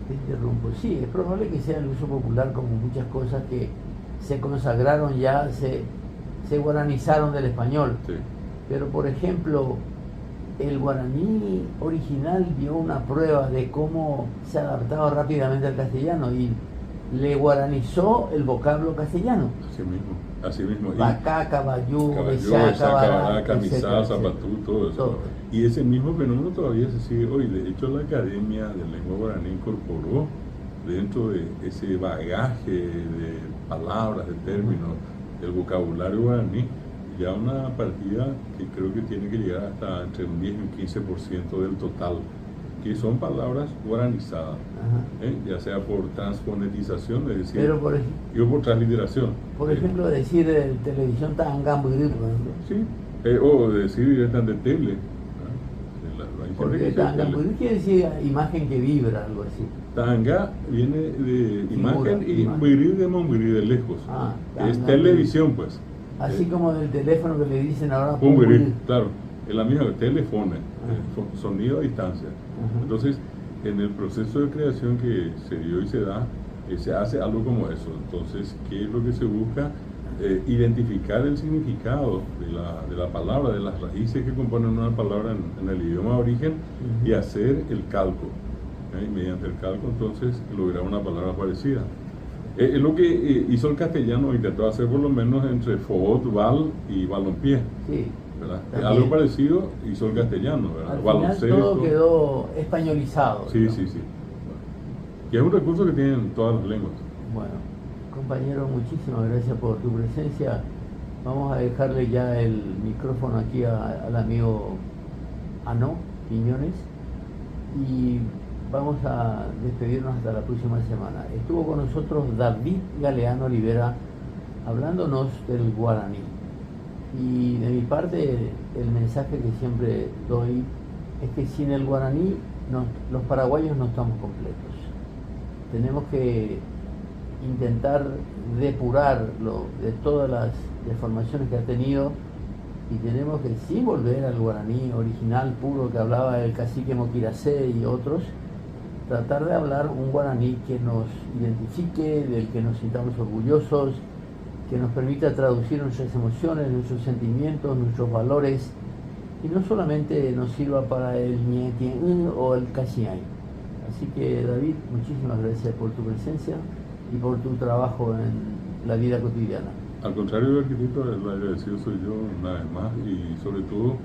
Te interrumpo. Sí, es probable que sea el uso popular, como muchas cosas que se consagraron ya, se guaranizaron del español. Sí. Pero, por ejemplo, el guaraní original dio una prueba de cómo se adaptaba rápidamente al castellano y le guaranizó el vocablo castellano. Así mismo. Bacá, caballú, cabará, camisá, zapatú, todo eso. Y ese mismo fenómeno todavía se sigue hoy. De hecho, la Academia de Lengua Guaraní incorporó dentro de ese bagaje de palabras, de términos, del vocabulario guaraní, ya una partida que creo que tiene que llegar hasta entre un 10 y un 15% del total que son palabras guaranizadas, Ajá. ya sea por transfonetización, es decir, Pero por, o por transliteración. por ejemplo, decir televisión Tangamburí, por ejemplo. Sí, o decir directamente tele. Porque Tangamburí quiere decir imagen que vibra, algo así. Tanga viene de Figura, imagen y imagen. Mbuiri de Mbuiri de lejos. Ah, Es Tanga, televisión, pues. Así como del teléfono que le dicen ahora Mbuiri, claro. Es la misma, teléfono, Ajá. sonido a distancia. Ajá. Entonces, en el proceso de creación que se dio y se da, se hace algo como eso. Entonces, ¿qué es lo que se busca? Identificar el significado de la palabra, de las raíces que componen una palabra en el idioma de origen y hacer el calco. Y mediante el calco, entonces, lograr una palabra parecida. Es lo que hizo el castellano, intentó hacer por lo menos entre foot, bal y balompié. Sí. ¿Verdad? Algo parecido hizo el castellano, ¿verdad? Al final todo quedó españolizado. Sí, ¿no? sí, sí. Que es un recurso que tienen todas las lenguas. Bueno, compañero, muchísimas gracias por tu presencia. Vamos a dejarle ya el micrófono aquí al amigo Ano Quiñones y vamos a despedirnos hasta la próxima semana. Estuvo con nosotros David Galeano Olivera hablándonos del guaraní. Y de mi parte, el mensaje que siempre doy es que sin el guaraní los paraguayos no estamos completos. Tenemos que intentar depurarlo de todas las deformaciones que ha tenido y tenemos que sí volver al guaraní original, puro, que hablaba el cacique Moquiracé y otros, tratar de hablar un guaraní que nos identifique, del que nos sintamos orgullosos, que nos permita traducir nuestras emociones, nuestros sentimientos, nuestros valores, y no solamente nos sirva para el ñequien o el casiay. Así que, David, muchísimas gracias por tu presencia y por tu trabajo en la vida cotidiana. Al contrario del arquitecto, el agradecido soy yo una vez más y sobre todo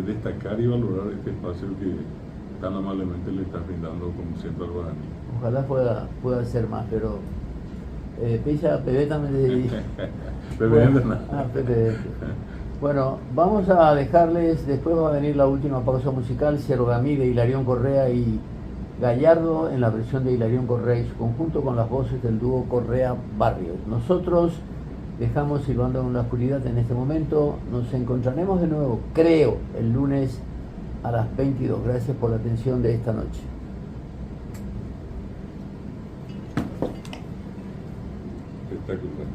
destacar y valorar este espacio que tan amablemente le está brindando como siempre al guaraní. Ojalá pueda ser más, pero Pella, Pepe también Pepe. Bueno, vamos a dejarles, después va a venir la última pausa musical, Cergamí de Hilarión Correa y Gallardo en la versión de Hilarión Correa y su conjunto con las voces del dúo Correa Barrios. Nosotros dejamos Silbando en la Oscuridad en este momento. Nos encontraremos de nuevo, creo, el lunes a las 22. Gracias por la atención de esta noche. Espectacular.